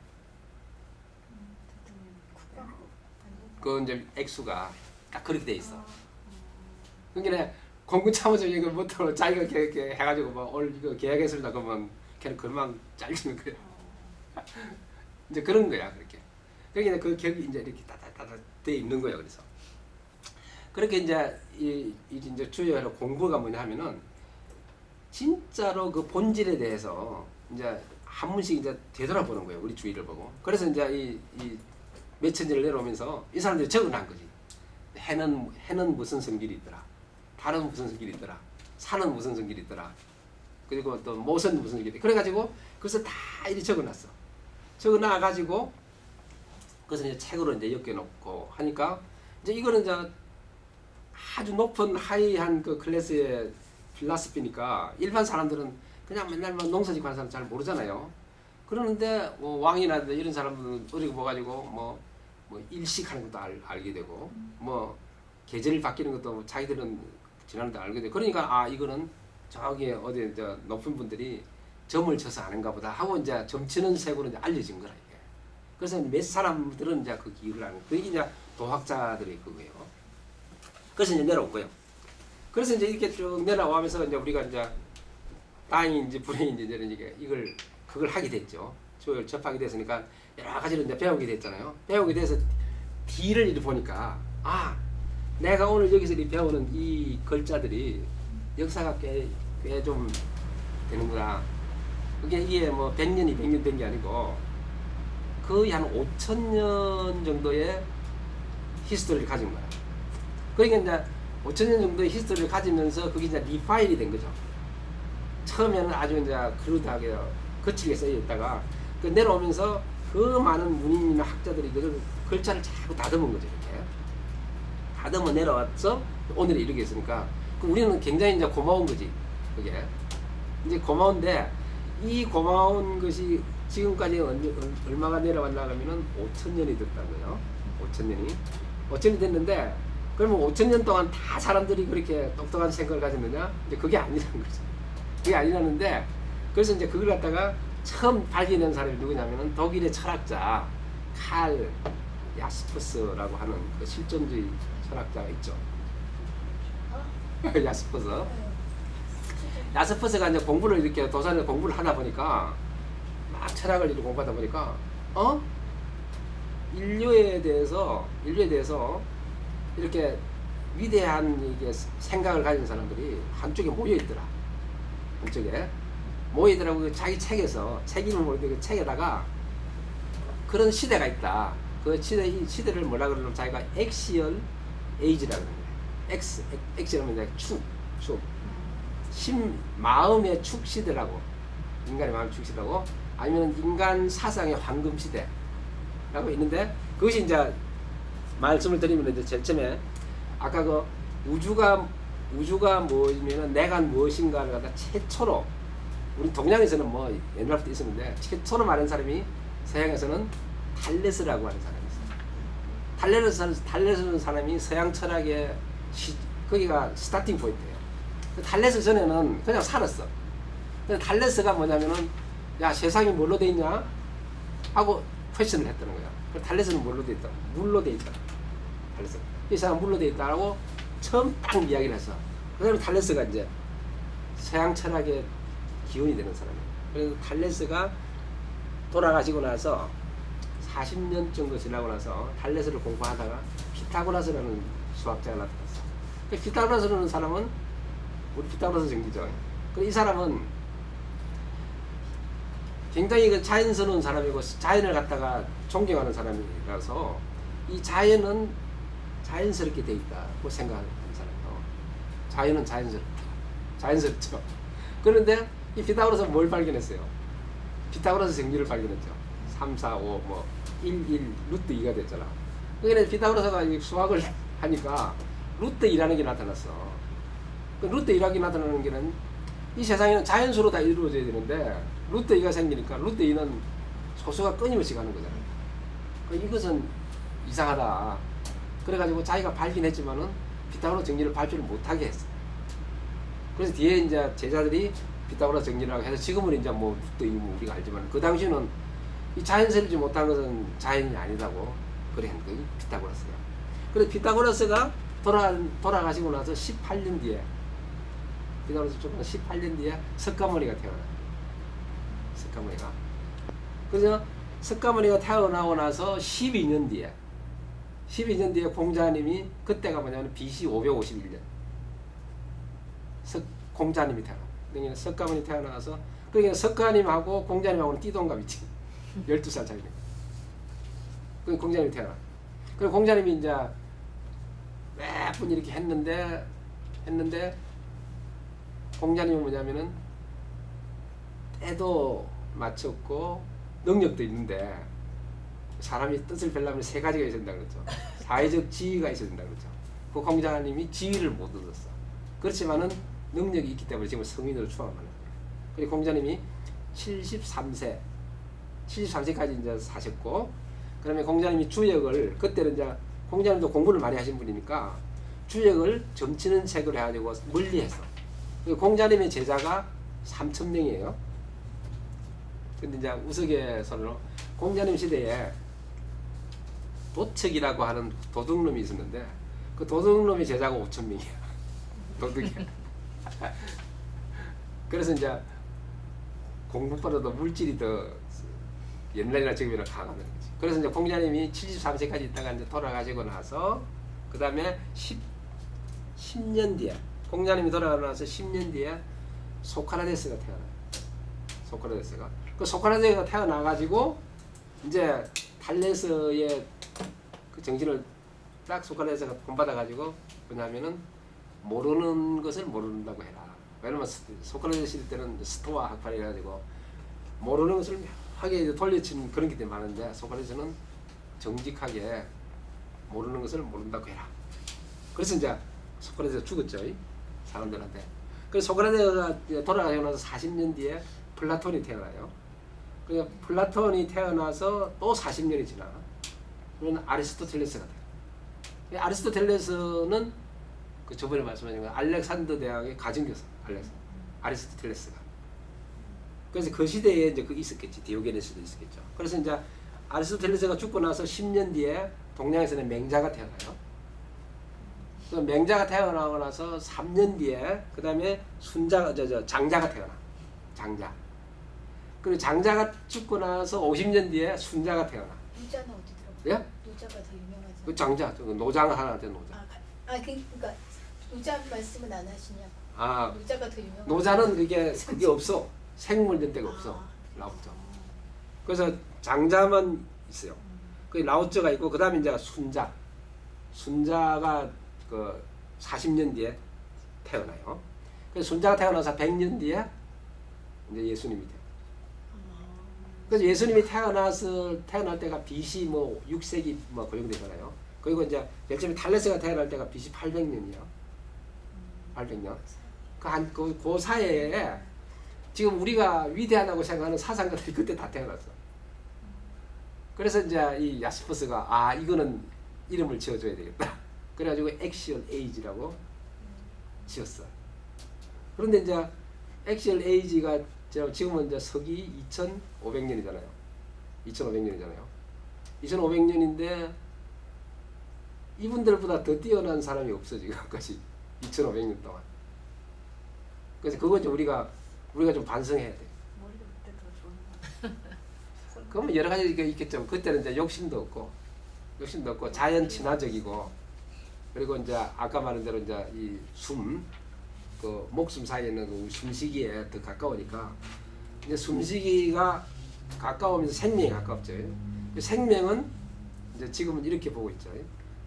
그 이제 액수가 딱 그렇게 돼 있어. 그러니까 공군 참모장이 이거 못하고 자기가 이렇게 해가지고 뭐 오늘 이거 계약했습니다 그러면 걔는 그만 잘리는 거야. 이제 그런 거야 그렇게. 그러니까 그 격이 이제 이렇게 따다다다 돼 있는 거야. 그래서 그렇게 이제 이제 주요로 공부가 뭐냐 하면은 진짜로 그 본질에 대해서 이제 한 번씩 이제 되돌아보는 거예요. 우리 주위를 보고. 그래서 이제 이 몇천 년을 내려오면서 이 사람들이 적어난 거지. 해는 무슨 성질이 있더라. 달은 무슨 성질이 있더라. 산은 무슨 성질이 있더라. 그리고 또 모선 무슨 성질이 있더라. 그래가지고 그래서 다 이리 적어놨어. 적어놔가지고 그것을 이제 책으로 이제 엮여놓고 하니까 이제 이거는 이제 아주 높은 하이한 그 클래스의 필라스피니까 일반 사람들은 그냥 맨날 뭐 농사짓고 하는 사람 잘 모르잖아요. 그러는데 뭐 왕이나 이런 사람들은 어디고 뭐가지고 뭐 일식하는 것도 알게 되고 뭐 계절 바뀌는 것도 자기들은 지나는데 알게 되고 그러니까 아 이거는 저기 어디 저 높은 분들이 점을 쳐서 아는가 보다 하고 이제 점치는 색으로 이제 알려진 거라 이게. 그래서 몇 사람들은 이제 그 기술을 아는 그게 이제 도학자들이 그거예요. 그래서 이제 내려온 거예요. 그래서 이제 이렇게 쭉 내려오면서 이제 우리가 이제 다행인지 불행인지 이제 그걸 하게 됐죠. 주요를 접하게 됐으니까 여러 가지를 이제 배우게 됐잖아요. 배우게 돼서 뒤를 이렇게 보니까 아 내가 오늘 여기서 이 배우는 이 글자들이 역사가 꽤 좀 되는구나. 이게 뭐 100년이 100년 된 게 아니고 거의 한 5,000년 정도의 히스토리를 가진 거야. 그러니까 이제 5,000년 정도의 히스토리를 가지면서 그게 이제 리파일이 된 거죠. 처음에는 아주 이제 그루드하게 거칠게 쓰여 있다가 그 내려오면서 그 많은 문인이나 학자들이 그 글자를 자꾸 다듬은 거죠. 이렇게 다듬어 내려와서 오늘에 이르게 했으니까 우리는 굉장히 이제 고마운 거지. 그게 이제 고마운데 이 고마운 것이 지금까지 얼마가 내려왔나 하면은 5,000년이 됐다는 거예요. 5,000년이 됐는데 그러면 5,000년 동안 다 사람들이 그렇게 똑똑한 생각을 가졌느냐? 이제 그게 아니라는 거죠. 그게 아니라는데 그래서 이제 그걸 갖다가 처음 발견한 사람이 누구냐면은 독일의 철학자 칼 야스퍼스라고 하는 그 실존주의 철학자가 있죠. 야스퍼스. 야스퍼스가 이제 공부를 이렇게 도산에서 공부를 하다 보니까 막 철학을 이렇게 공부하다 보니까 인류에 대해서 이렇게 위대한 이게 생각을 가진 사람들이 한쪽에 모여 있더라. 한쪽에 모여 있더라고. 자기 책에서 책임을 모르는데 그 책에다가 그런 시대가 있다. 그 이 시대를 뭐라 그러냐면 자기가 엑시얼 에이지라고 그러는 거예요. 엑시얼은 이제 축. 마음의 축 시대라고. 인간의 마음의 축 시대라고. 아니면 인간 사상의 황금 시대라고 있는데 그것이 이제 말씀을 드리면 이제 제일 처음에 아까 그 우주가 뭐냐면 내가 무엇인가를 갖다 최초로 우리 동양에서는 뭐 옛날부터 있었는데 최초로 말한 사람이 서양에서는 탈레스라고 하는 사람이 있어요. 탈레스라는 사람이 서양 철학의 거기가 스타팅 포인트예요. 탈레스 전에는 그냥 살았어. 근데 탈레스가 뭐냐면은 야 세상이 뭘로 돼 있냐 하고 퀘션을 했다는 거야. 그럼 탈레스는 뭘로 돼 있다? 물로 돼 있다. 탈레스 이 사람 물로 돼 있다라고 처음 딱 이야기를 했어. 그다음에 탈레스가 이제 서양 철학의 기원이 되는 사람이에요. 그래서 탈레스가 돌아가시고 나서 40년 정도 지나고 나서 탈레스를 공부하다가 피타고라스라는 수학자가 나타났어. 그 피타고라스라는 사람은 우리 피타고라스 정기죠. 이 사람은 굉장히 그 자연스러운 사람이고 자연을 갖다가 존경하는 사람이라서 이 자연은 자연스럽게 돼 있다고 생각하는 사람이에요. 자연은 자연스럽죠. 그런데 이 피타고라스는 뭘 발견했어요? 피타고라스 정리를 발견했죠. 3, 4, 5, 뭐 1, 1, 루트 2가 됐잖아. 그러니까 피타고라스가 수학을 하니까 루트 2라는 게 나타났어. 그 루트 2라는 게 나타나는 게는 이 세상에는 자연수로 다 이루어져야 되는데 루트 2가 생기니까 루트 2는 소수가 끊임없이 가는 거잖아요. 이것은 이상하다. 그래가지고 자기가 발견했지만은 피타고라스 정리를 발표를 못하게 했어. 그래서 뒤에 이제 제자들이 피타고라스 정리라고 해서 지금은 이제 뭐 루트 2 뭐 우리가 알지만 그 당시는 이 자연스럽지 못한 것은 자연이 아니라고 그래 한 거예요. 피타고라스가. 그래서 피타고라스가 돌아가시고 나서 18년 뒤에 피타고라스 조금 18년 뒤에 석가모니가 태어나요. 석가모니가. 그래서 석가모니가 태어나고 나서 12년 뒤에 공자님이 그때가 뭐냐면 BC 551년 공자님이 태어나. 그러니까 석가모니 태어나서 그러니까 석가님하고 공자님하고는 띠동갑이지. 12살 차이니까. 그 공자님이 태어나. 그리고 공자님이 이제 몇 분 이렇게 했는데 공자님은 뭐냐면은 때도 맞췄고 능력도 있는데 사람이 뜻을 뵈려면 세 가지가 있어야 된다 그랬죠. 사회적 지위가 있어야 된다 그랬죠. 그 공자님이 지위를 못 얻었어. 그렇지만은 능력이 있기 때문에 지금 성인으로 추앙하는 거예요. 그리고 공자님이 73세까지 이제 사셨고, 그다음에 공자님이 주역을 그때는 이제 공자님도 공부를 많이 하신 분이니까 주역을 점치는 책을 해가지고 멀리했어. 공자님의 제자가 3,000명이에요. 근데 이제 우스갯소리로 공자님 시대에 도척이라고 하는 도둑놈이 있었는데 그 도둑놈의 제자가 5,000명이야. 도둑이. 그래서 이제 공부보다도 물질이 더 옛날이나 지금이나 강하다는 거지. 그래서 이제 공자님이 73세까지 있다가 이제 돌아가시고 나서 그 다음에 10년 뒤에 공자님이 돌아가고 나서 10년 뒤에 소크라테스가 태어나요. 소크라테스가. 그 소크라테스가 태어나가지고 이제 탈레스의 그 정신을 딱 소크라테스가 본받아가지고 뭐냐면은 모르는 것을 모른다고 해라. 왜냐면 소크라테스 시대 때는 스토아 학파라 해가지고 모르는 것을 묘하게 돌려치는 그런 게 많은데 소크라테스는 정직하게 모르는 것을 모른다고 해라. 그래서 이제 소크라테스가 죽었죠. 사람들한테. 그래서 소크라테스가 돌아가고 나서 40년 뒤에 플라톤이 태어나요. 그러니까 플라톤이 태어나서 또 40년이 지나. 그러면 아리스토텔레스가 돼요. 아리스토텔레스는 그 저번에 말씀하신 거 알렉산더 대학의 가정교사 아리스토텔레스가. 그래서 그 시대에 이제 그 있었겠지. 디오게네스도 있었겠죠. 그래서 이제 아리스토텔레스가 죽고 나서 10년 뒤에 동양에서는 맹자가 태어나요. 그 맹자가 태어나고 나서 3년 뒤에 그 다음에 장자가 태어나. 장자. 그리고 장자가 죽고 나서 50년 뒤에 순자가 태어나. 노자는 어디 들어가요? 예? 노자가 더 유명하죠. 그 장자, 노장 하나 돼 노자. 그러니까 노자 말씀은 안 하시냐고. 아, 노자가 더 유명한. 노자는 그게 없어. 생물된 데가 없어. 라오쩌. 그래서 장자만 있어요. 그 라오쩌가 있고 그 다음에 이제 순자. 순자가 그 40년 뒤에 태어나요. 그래서 순자가 태어나서 100년 뒤에 이제 예수님이 돼요. 그래서 예수님이 태어날 때가 BC 뭐 6세기 뭐 그 정도 되잖아요. 그리고 이제 예수님이 탈레스가 태어날 때가 BC 800년이요. 800년. 그 사이에 지금 우리가 위대하다고 생각하는 사상가들이 그때 다 태어났어. 그래서 이제 이 야스퍼스가 이거는 이름을 지어줘야 되겠다. 그래가지고 액시얼 에이지라고 지었어. 그런데 이제 액시얼 에이지가 지금은 이제 서기 2,500년이잖아요. 2,500년이잖아요. 2,500년인데 이분들보다 더 뛰어난 사람이 없어 지금까지 2,500년 동안. 그래서 그거 좀 우리가 좀 반성해야 돼. 머리가 그때 더 좋은 거. 그러면 여러 가지 있겠죠. 그때는 이제 욕심도 없고 자연 친화적이고, 그리고 이제 아까 말한 대로 이제 이 그 목숨 사이에는 그 숨쉬기에 더 가까우니까 이제 숨쉬기가 가까우면서 생명이 가깝죠. 생명은 이제 지금은 이렇게 보고 있죠.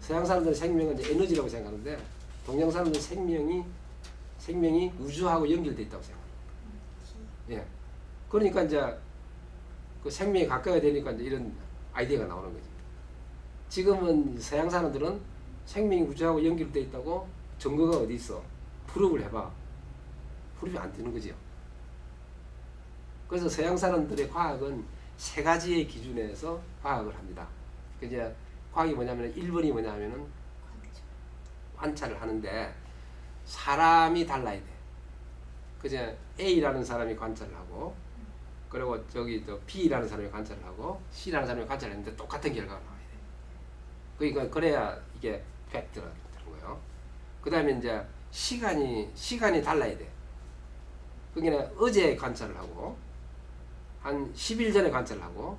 서양 사람들은 생명은 이제 에너지라고 생각하는데 동양 사람들은 생명이 우주하고 연결돼 있다고 생각합니다. 예. 그러니까 이제 그 생명이 가까이 되니까 이제 이런 아이디어가 나오는 거지. 지금은 서양 사람들은 생명이 우주하고 연결돼 있다고 증거가 어디 있어? 프루브를 해봐. 프루브가 안 되는 거지요. 그래서 서양 사람들의 과학은 세 가지의 기준에서 과학을 합니다. 이제 과학이 뭐냐면 1번이 뭐냐면은 관찰을 하는데 사람이 달라야 돼. 그제 A라는 사람이 관찰을 하고, 그리고 저기 B라는 사람이 관찰을 하고 C라는 사람이 관찰을 했는데 똑같은 결과가 나와야 돼. 그러니까 그래야 이게 팩트가 되는 거예요. 그다음에 이제 시간이 달라야 돼. 그러니까 어제 관찰을 하고 한 10일 전에 관찰을 하고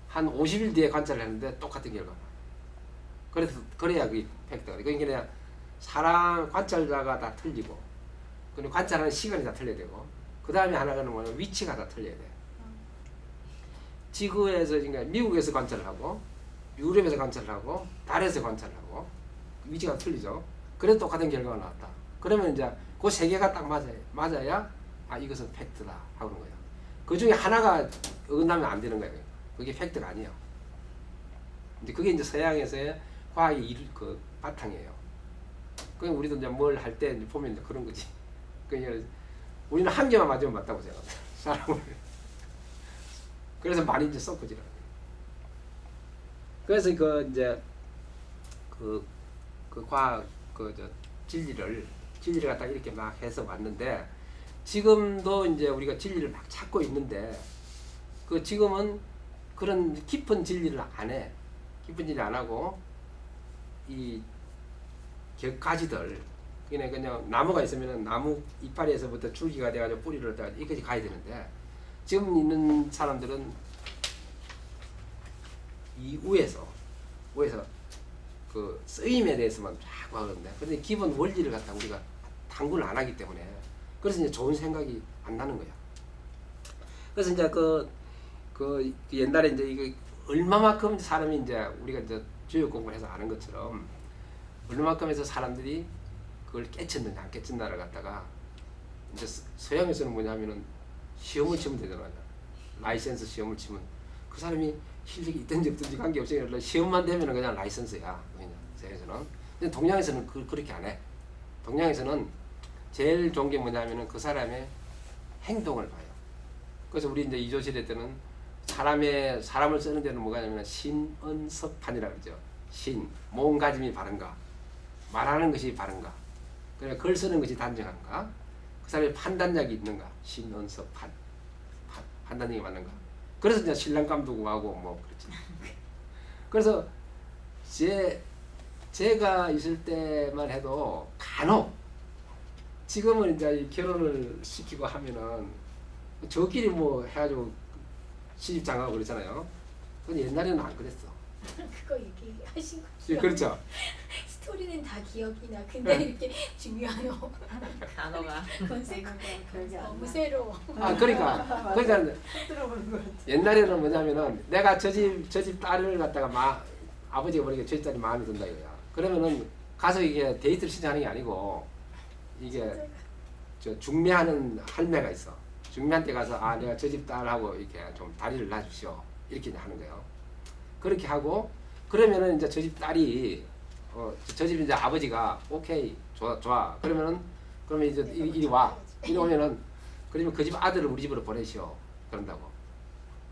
한 50일 뒤에 관찰을 했는데 똑같은 결과가 나와요. 그래야 그게 팩트가 돼. 그러니까 사람 관찰자가 다 틀리고, 그리고 관찰하는 시간이 다 틀려야 되고, 그 다음에 하나는 뭐냐면 위치가 다 틀려야 돼. 지구에서, 그러니까 미국에서 관찰을 하고, 유럽에서 관찰을 하고, 달에서 관찰을 하고, 위치가 틀리죠. 그래도 똑같은 결과가 나왔다. 그러면 이제 그 세 개가 딱 맞아야 이것은 팩트다 하는 거예요. 그 중에 하나가 어긋나면 안 되는 거예요. 그게 팩트가 아니에요. 이제 그게 이제 서양에서의 과학의 그 바탕이에요. 그냥 우리도 이제 뭘 할 때 보면 이제 그런 거지. 그러니까 우리는 한 개만 맞으면 맞다고 생각합니다. 사람을. 그래서 많이 이제 섞어지라는 거예요. 그래서 그 이제 그 과학 진리를 갖다 이렇게 막 해서 왔는데, 지금도 이제 우리가 진리를 막 찾고 있는데, 그 지금은 그런 깊은 진리를 안 해. 깊은 진리 안 하고 이 격가지들, 그냥 나무가 있으면 나무 이파리에서부터 줄기가 돼가지고 뿌리를 따가 여기까지 가야 되는데, 지금 있는 사람들은 이 위에서 그 쓰임에 대해서만 자꾸 하는데, 근데 기본 원리를 갖다 우리가 탐구를 안 하기 때문에, 그래서 이제 좋은 생각이 안 나는 거야. 그래서 이제 그 옛날에 이제 이게 얼마만큼 사람이 이제 우리가 이제 교육 공부를 해서 아는 것처럼 얼마만큼 해서 사람들이 그걸 깨쳤느냐 안 깨쳤나를 갖다가 이제 서양에서는 뭐냐면은 시험을 치면 되잖아요. 라이센스 시험을 치면 그 사람이 실력이 있든지 없든지 관계없이 시험만 되면 그냥 라이센스야. 서양에서는. 근데 동양에서는 그렇게 안 해. 동양에서는 제일 좋은 게 뭐냐면은 그 사람의 행동을 봐요. 그래서 우리 이제 이조시대 때는 사람을 쓰는 데는 뭐가 냐면 신언섭판이라고 그러죠. 몸가짐이 바른가, 말하는 것이 바른가, 그러니까 글 쓰는 것이 단정한가, 그 사람의 판단력이 있는가, 신언섭판, 판단력이 맞는가. 그래서 이제 신랑감도 구하고 뭐 그렇지. 그래서 제가 있을 때만 해도 간혹, 지금은 이제 결혼을 시키고 하면은 저끼리 뭐 해가지고 시집 장가고 그러잖아요. 근데 옛날에는 안 그랬어. 그거 얘기하신 거 예, 그렇죠. 스토리는 다 기억이 나. 근데 이렇게 중요한 단어가 건색 기억이 안 너무 나. 새로워. 그러니까 들어보는 거 같아. 옛날에는 뭐냐면은 내가 저 집 딸을 갖다가 아버지가 보니까 저 집 딸이 마음에 든다 이거야. 그러면은 가서 이게 데이트를 신청하는 게 아니고, 이게 저 중매하는 할매가 있어. 중매한테 가서 내가 저 집 딸하고 이렇게 좀 다리를 놔주시오 이렇게 하는 거예요. 그렇게 하고 그러면은 이제 저 집 딸이 저 집 이제 아버지가 오케이 좋아 그러면 이제 이리 오면은, 그러면 그 집 아들을 우리 집으로 보내시오 그런다고.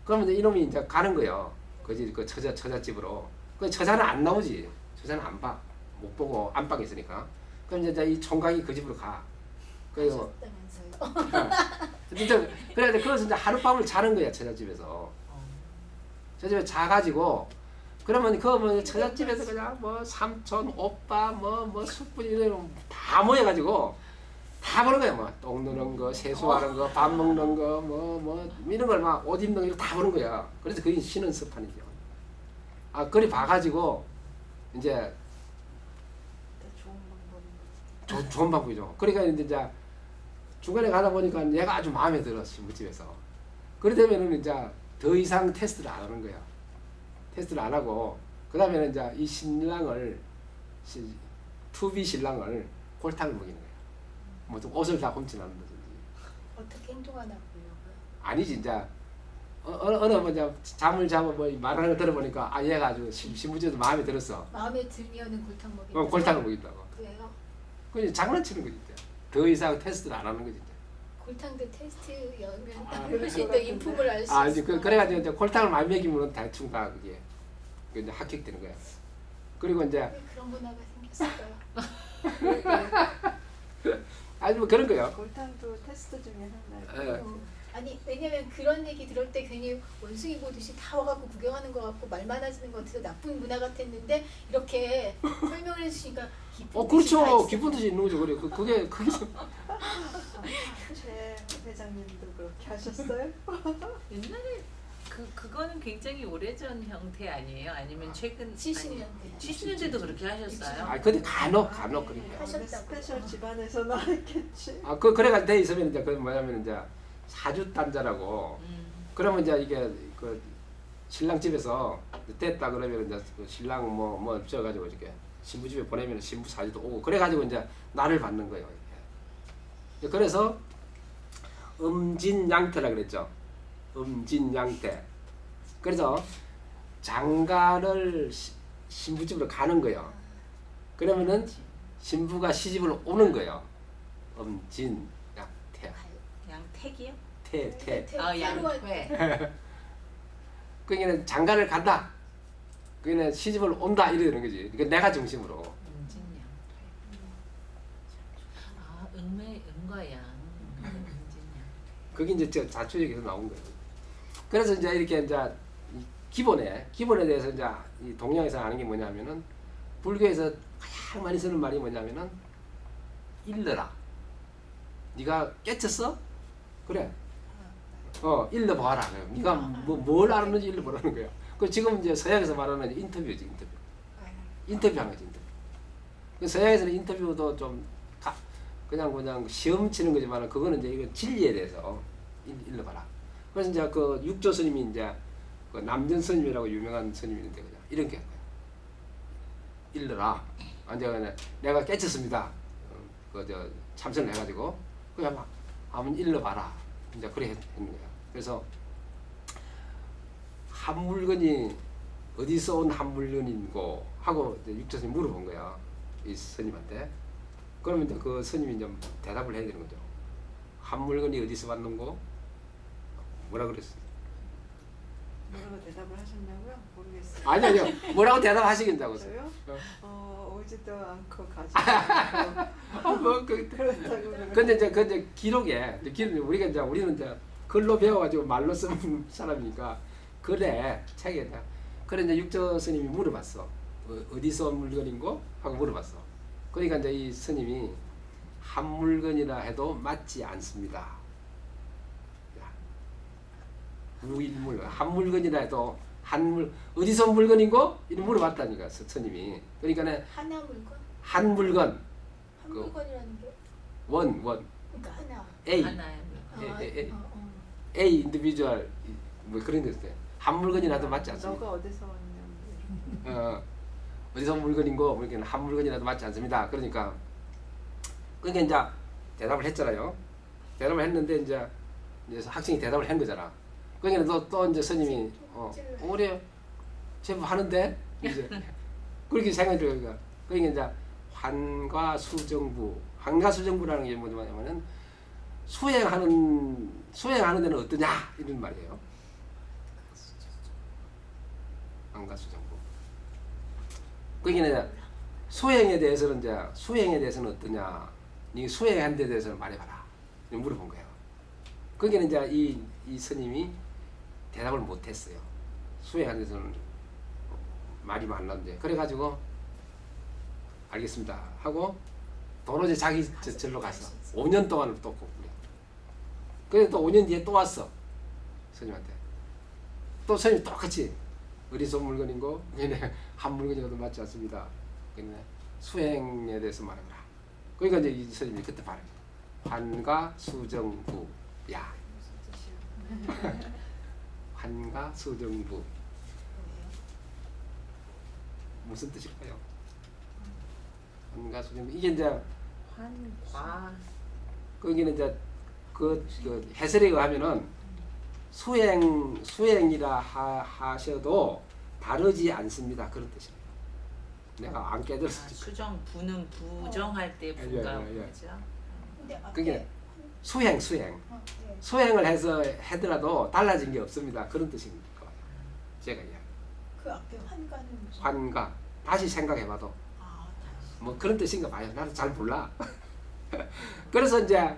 그러면 이제 이놈이 이제 가는 거예요. 그 처자집으로. 그 처자는 안 나오지. 처자는 안 봐. 못 보고 안방에 있으니까. 그럼 이제 이 총각이 그 집으로 가. 그래서 하셨다면서요. 진짜 그래야 돼. 그래서 이제 하룻밤을 자는 거야 처자집에서. 처자집에 자가지고 그러면 그 처자집에서 그냥 뭐 삼촌, 오빠, 뭐 숙부지 이런 다 모여가지고 다 보는 거야. 뭐 똥 누는 거, 세수하는 거, 밥 먹는 거, 뭐 이런 걸 막 옷 입는 거 다 보는 거야. 그래서 그게 쉬는 습관이죠. 아 그리 봐가지고 이제 좋은 방법인 좋은 방법이죠. 그러니까 이제 중간에 가다 보니까 얘가 아주 마음에 들어 신부집에서. 그래 되면은 이제 더 이상 테스트를 안 하는 거야. 테스트를 안 하고 그 다음에는 이제 이 신랑을 투비 신랑을 골탕을 먹이는 거야. 뭐 좀 옷을 다 훔쳐난다든지. 어떻게 행동하나 보려고요. 아니지 이제 어느 뭐 이제 잠을 자고 뭐 말하는 걸 들어보니까 아 얘가 아주 신부집에서 마음에 들었어. 마음에 들면은 골탕 먹인다. 골탕을 먹인다고. 그래요? 그 장난치는 거지 이제. 더 이상 테스트를 안 하는 거지 이제. 골탕도 테스트 열면 아, 훨씬 더 인품을 알 수 있어. 아 이제 그래가지고 이제 골탕을 많이 먹이면 대충 다 그게 이제 합격되는 거야. 그리고 이제 왜 그런 문화가 생겼을까요? 아니 뭐 그런 거요. 골탕도 테스트 중에 하나예요. 예. 아니 왜냐면 그런 얘기 들을 때 괜히 원숭이 보듯이 다 와갖고 구경하는 것 같고 말 많아지는 것 같아서 나쁜 문화 같았는데 이렇게 설명을 해주시니까 기쁜 뜻이 다 그렇죠. 있어요. 기쁜 뜻이 있는 거죠. 그래. 그게 최 회장님도 그렇게 하셨어요? 옛날에 그거는 굉장히 오래전 형태 아니에요? 아니면 최근 70년대. 70년대도 그렇게 하셨어요? 아 근데 간혹 그러니까. 하셨다고요. 스페셜 집안에서 나왔겠지. 아 그래가지고 돼 있으면 이제 그 뭐냐면 이제 사주단자라고. 그러면 이제 이게 그 신랑 집에서 됐다 그러면 이제 그 신랑 뭐 붙여가지고 이렇게 신부 집에 보내면 신부 사주도 오고 그래가지고 이제 나를 받는 거예요. 이렇게. 그래서 음진양태라 그랬죠. 음진양태. 그래서 장가를 신부집으로 가는 거예요. 그러면은 신부가 시집을 오는 거예요. 음진양태. 양택이요? 태. 아 양회. 그러니까 장가를 간다. 그러니까 시집을 온다 이러는 거지. 그러니까 내가 중심으로. 음진양. 아 음과 양. 음진양. 그게 이제 저 자초적에서 나온 거예요. 그래서 이제 이렇게 이제 이 기본에 대해서 이제 이 동양에서 아는 게 뭐냐면은 불교에서 가장 많이 쓰는 말이 뭐냐면은 일러라. 네가 깨쳤어? 그래. 일러봐라. 네가 뭘 알았는지 일러보라는 거야. 그 지금 이제 서양에서 말하는 인터뷰지 인터뷰. 인터뷰한 거지 인터뷰. 그 서양에서는 인터뷰도 좀 그냥 시험 치는 거지만 그거는 이제 이거 진리에 대해서 일러봐라. 그래서 이제 그 육조 스님이 이제 그 남전 스님이라고 유명한 스님인데 그냥 이런 게 일러라. 이제 그냥 내가 깨쳤습니다. 그저 참선을 해가지고 그냥 한번 일러봐라. 이제 그래 했는 거야. 그래서 한 물건이 어디서 온 한 물건인고 하고 육조 스님 물어본 거야. 이 스님한테. 그러면 이제 그 스님이 좀 대답을 해야 되는 거죠. 한 물건이 어디서 왔는고? 뭐라 그랬어? 뭐라고 대답을 하셨냐고요? 모르겠어요. 아니요. 뭐라고 대답하시겠다고. 저요? 어. 오지도 않고 가지도 않고 그렇다고 근데 이제 기록에 우리는 이제 글로 배워가지고 말로 쓰는 사람이니까 그래 책에다. 그래 이제 육조 스님이 물어봤어. 어디서 온 물건인고? 하고 물어봤어. 그러니까 이제 이 스님이 한 물건이라 해도 맞지 않습니다. 무일물 한 물건이라 해도 어디서 온 물건인고? 이렇게 물어봤다니까 스님이. 그러니까는 하나 물건? 한 물건 한 물건이라는 게 원 그러니까 하나. A 하나의 A 인디비주얼 뭐 그런 게 있어요. 한 물건이라도 맞지 않습니다. 너가 어디서 왔냐고. 어디서 온 물건인고 그러니까 한 물건이라도 맞지 않습니다. 그러니까 이제 대답을 했잖아요. 대답을 했는데 이제 학생이 대답을 한 거잖아. 그러니까 또 이제 스님이 우리 제법 하는데 이제 그렇게 생각이 들어요. 그러니까 이제 환가수정부라는 게 뭐냐면은 수행하는 데는 어떠냐 이런 말이에요. 환가수정부. 그러니까 수행에 대해서는 어떠냐 네 수행한 데 대해서 말해봐라. 물어본 거예요. 거기는 이제 이 스님이 대답을 못했어요. 수행한 데서는 말이 많았는데 그래가지고 알겠습니다 하고 도로지 자기 절로 가서 5년 동안을 또 공부를 해요. 그래서 또 5년 뒤에 또 왔어. 스님한테. 또 스님이 똑같이 어리석은 물건인 거 한 물건이라도 맞지 않습니다. 그러니까 수행에 대해서 말해보라. 그러니까 이제 이 스님이 그때 말합니다. 환가 수정부 야 환가 수정부 무슨 뜻일까요? 환가 수정부 이게 이제 환과 거기는 이제 그 해설에 의하면은 수행이라 하셔도 다르지 않습니다. 그런 뜻입니다. 내가 안 깨달았을 때 수정 부는 부정할 때 부가 예. 그죠? 근데 앞에 그게 수행 네. 수행을 해서 하더라도 달라진 게 없습니다. 그런 뜻인 거예요. 제가 이야기. 그 앞에 환가는 무슨? 환가 다시 생각해봐도 아, 다시. 뭐 그런 뜻인가 봐요. 나도 잘 몰라. 그래서 이제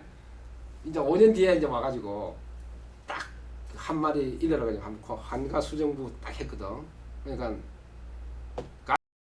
5년 뒤에 이제 와가지고 딱 한 마리 일러가지고 환가 수정부 딱 했거든. 그러니까 그